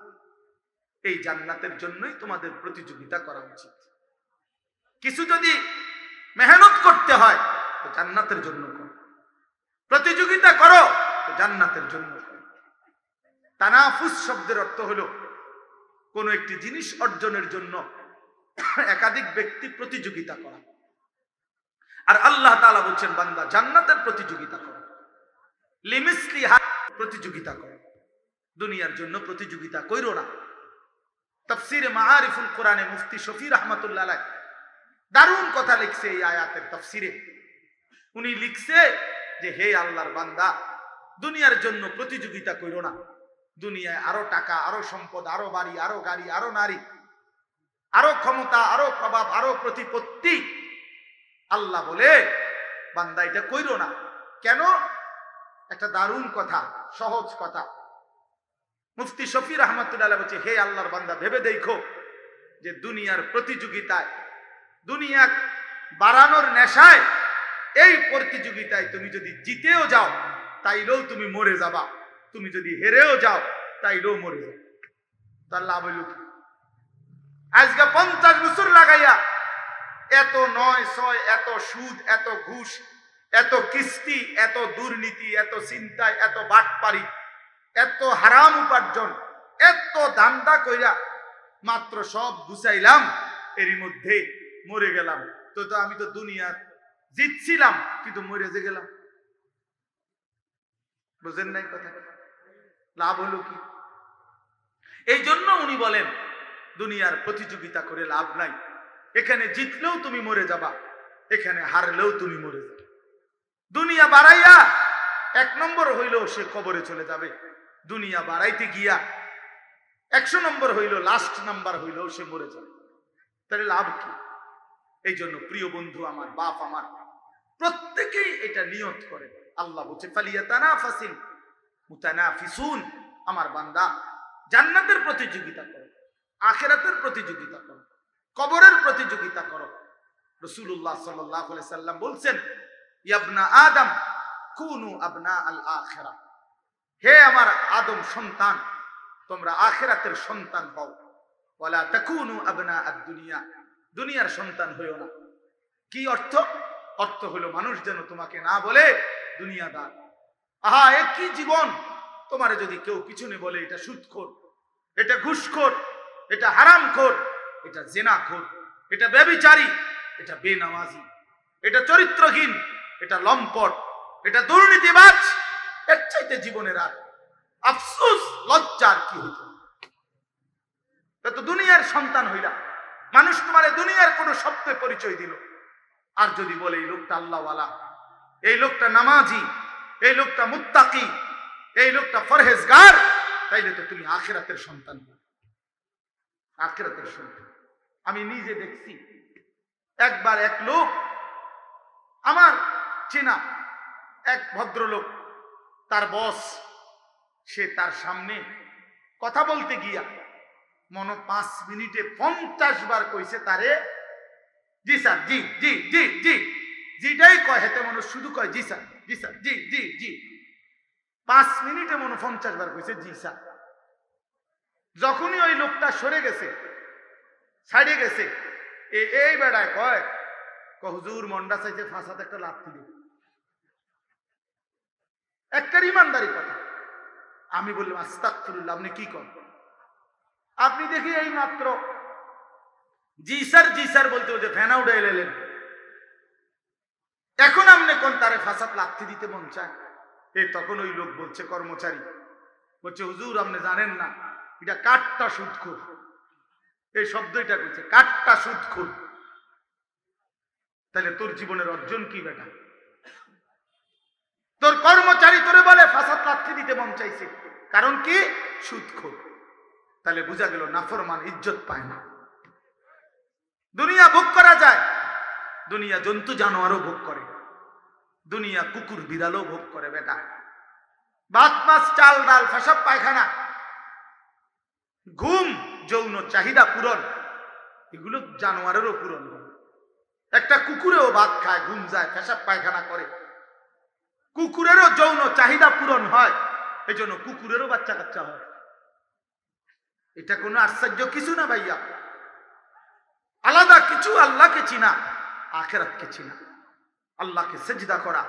এই জান্নাতের জন্যই তোমাদের প্রতিযোগিতা করা উচিত। কিছু যদি মেহনত করতে হয় তো জান্নাতের জন্য করো, প্রতিযোগিতা করো তো জান্নাতের জন্য করো। তানাফুস শব্দের অর্থ হলো কোন একটি জিনিস অর্জনের জন্য একাধিক ব্যক্তি প্রতিযোগিতা করা। আর আল্লাহ তাআলা বলছেন, বান্দা, জান্নাতের প্রতিযোগিতা করো, লিমিসলিহা, প্রতিযোগিতা করো, দুনিয়ার জন্য প্রতিযোগিতা কইরো না। তাফসীরে মাআরিফুল কোরআনে মুফতি শফি রাহমাতুল্লাহ আলাইহি দারুণ কথা লিখছে এই আয়াতের তাফসীরে। উনি লিখছে যে হে আল্লাহর বান্দা, দুনিয়ার জন্য প্রতিযোগিতা করো না। দুনিয়ায় আরো টাকা, আরো সম্পদ, আরো বাড়ি, আরো গাড়ি, আরো নারী, আরো ক্ষমতা, আরো প্রভাব, আরো প্রতিপত্তি, আল্লাহ বলে বান্দা এটা কইরো না। কেন? একটা দারুণ কথা, সহজ কথা। মুফতি শফি রহমতুল্লাহ বলছে, হে আল্লাহর বান্দা, ভেবে দেখো যে দুনিয়ার প্রতিযোগিতায়, দুনিয়া বাড়ানোর নেশায়, এই প্রতিযোগিতায় তুমি যদি জিতেও যাও তাইলেও তুমি মরে যাবা, তুমি যদি হেরেও যাও তাইলেও মরে যাবে। তার লাভ হইল কি? আজকে 50 বছর লাগাইয়া এত 9-6, এত সুদ, এত ঘুষ, এত কিস্তি, এত দুর্নীতি, এত চিন্তায়, এত বাটপারি, এত হারাম উপার্জন, এত দান্দা কইরা মাত্র সব গুছাইলাম, এরই মধ্যে মরে গেলাম। তো আমি তো দুনিয়া জিতছিলাম কিন্তু মরে যে গেলাম। বুঝেন নাই কথা? লাভ হলো কি? এই জন্য উনি বলেন দুনিয়ার প্রতিযোগিতা করে লাভ নাই। এখানে জিতলেও তুমি মরে যাবা, এখানে হারলেও তুমি মরে যাবে। দুনিয়া বাড়াইয়া 1 নম্বর হইলেও সে কবরে চলে যাবে। দুনিয়া বাড়াইতে গিয়া 100 নম্বর হইল, লাস্ট নাম্বার হইলেও সে মরে যাবে। তাহলে লাভ কি? এই জন্য প্রিয় বন্ধু আমার, বাপ আমার, প্রত্যেকেই এটা নিয়ত করে। আল্লাহ বলছে ফালিয়াতানাফাসিল মুতানাফিসুন, আমার বান্দা জান্নাতের প্রতিযোগিতা করো, আখিরাতের প্রতিযোগিতা করো, কবরের প্রতিযোগিতা করো। রাসূলুল্লাহ সাল্লাল্লাহু আলাইহি সাল্লাম বলছেন, ইবনা আদম কুনু আবনা আল আখিরা, হে আমার আদম সন্তান, তোমরা আখিরাতের সন্তান হও। ওয়ালা তাকুনু আবনা আদ-দুনিয়া, দুনিয়ার সন্তান হইও না। কি অর্থ? অর্থ হলো মানুষ যেন তোমাকে না বলে দুনিয়াদার। আহা, এ কি জীবন! তোমারে যদি কেউ পিছনে বলে এটা সুদখোর, এটা ঘুষখোর, এটা হারামখোর, এটা জিনাখোর, এটা ব্যভিচারী, এটা বেনামাজি, এটা চরিত্রহীন, এটা লম্পট, এটা দুর্নীতিবাজ, এর চাইতে জীবনের আর আফসোস, লজ্জার কি হইত? তো দুনিয়ার সন্তান হইলা, মানুষ তোমারে দুনিয়ার কোন শব্দে পরিচয় দিল। আর যদি বলে এই লোকটা আল্লাহওয়ালা, এই লোকটা নামাজি, এই লোকটা মুত্তাকি, এই লোকটা ফরহেজগার, তাইলে তো তুমি আখিরাতের সন্তান, আখিরাতের সন্তান। আমি নিজে দেখছি, একবার এক লোক, আমার চেনা এক ভদ্রলোক, তার বস, সে তার সামনে কথা বলতে গিয়া মনে 5 মিনিটে 50 বার কইছে তারে জি স্যার, জি জি জি জি, জিটাই কয় হেতে মনে শুধু কয় জি স্যার, জি স্যার, জি জি জি। 5 মিনিটে মনে 50 বার কইছে জি স্যার। যখনই ওই লোকটা সরে গেছে, ছাড়ে গেছে, এই বেড়ায় কয় হুজুর মন্ডা চাইছে ফাঁসাতে একটা লাথি দিই। একটা ইমানদারি কথা। আমি বললাম আস্তাগফিরুল্লাহ, আপনি কি করেন? আপনি দেখি এই মাত্র জি স্যার বলতে বলতে ফ্যানা উড়াই এলেন, এখন আপনি কোন তারে ফাঁসাত লাথি দিতে মন চায়? তখন ওই লোক বলছে, কর্মচারী বলছে, হুজুর আপনি জানেন না, এটা কাঠটা সুদখোর। এই শব্দ এটা কইছে, কাঠটা সুদখোর। তাহলে তোর জীবনের অর্জন কি বেটা? তোর কর্মচারী তোরে বলে ফাঁসাত লাথি দিতে মন চাইছে, কারণ কি? সুদখোর। তাহলে বোঝা গেল নাফরমান ইজ্জত পায় না। দুনিয়া ভোগ করা যায়, দুনিয়া জন্তু জানোয়ারও ভোগ করে, দুনিয়া কুকুর বিড়ালও ভোগ করে বেটা। ভাত মাছ চাল ডাল পেশাব পায়খানা, ঘুম, যৌন চাহিদা পূরণ, এগুলো জানোয়ারেরও পূরণ হয়। একটা কুকুরেও ভাত খায়, ঘুম যায়, পেশাব পায়খানা করে, কুকুরেরও যৌন চাহিদা পূরণ হয়, এই জন্য কুকুরেরও বাচ্চা কাচ্চা হয়। এটা কোনো আশ্চর্য কিছু না ভাইয়া। আলাদা কিছু আল্লাহকে চিনা, আখিরাতকে চিনা, আল্লাহকে সেজদা করা,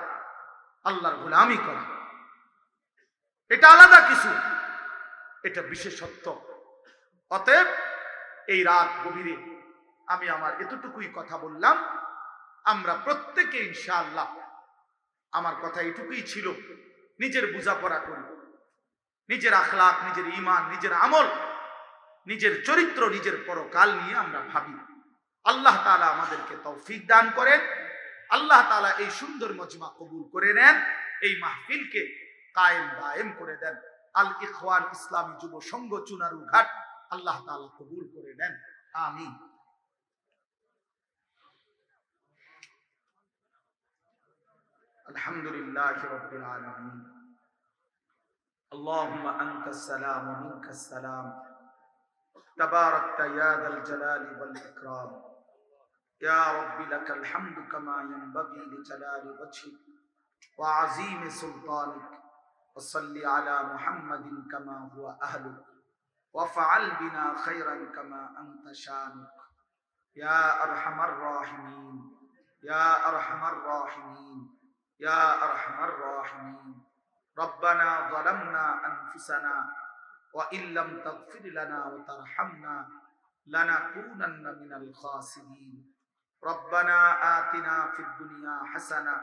আল্লাহর গোলামি করা, এটা আলাদা কিছু, এটা বিশেষত্ব। অতএব এই রাত গভীরে আমি আমার এতটুকুই কথা বললাম। আমরা প্রত্যেকে ইনশাআল্লাহ, আমার কথা এটুকুই ছিল, নিজের বোঝাপড়া করি, নিজের আখলাক, নিজের ঈমান, নিজের আমল, নিজের চরিত্র, নিজের পরকাল নিয়ে আমরা ভাবি। আল্লাহ তাআলা আমাদেরকে তৌফিক দান করেন। আল্লাহ তাআলা এই সুন্দর মজমা কবুল করে নেন, এই মাহফিলকে কায়েম দায়েম করে দেন। আল ইখওয়ান ইসলামী যুব সংঘ চুনারু ঘাট আল্লাহ তাআলা কবুল করে নেন, আমিন। আলহামদুলিল্লাহি রাব্বিল আলামিন। আল্লাহুম্মা আনতাস সালাম ওয়া মিনকাস সালাম, তাবারাকতা ইয়া যাল জালালি ওয়াল ইকরাম। ইয়া রাব্বি লাকাল হামদু কামা ইয়ানবাগি লিজালালি ওয়াজহিক ওয়া আযীমি সুলতানিক। ওয়া সাল্লি আলা মুহাম্মাদিন কামা হুয়া আহলুক ওয়া ফাআল বিনা খায়রান কামা আনতা শানুক। ইয়া আরহামার রাহিমিন, ইয়া আরহামার রাহিমিন, ইয়া আরহামার রাহিমিন। রব্বানা যালামনা আনফুসানা ওয়া ইল্লাম তাগফির লানা ওয়া তারহামনা লানাকুনান্না মিনাল খাসিরিন। রব্বানা আতিনা ফিদ দুনিয়া হাসানাহ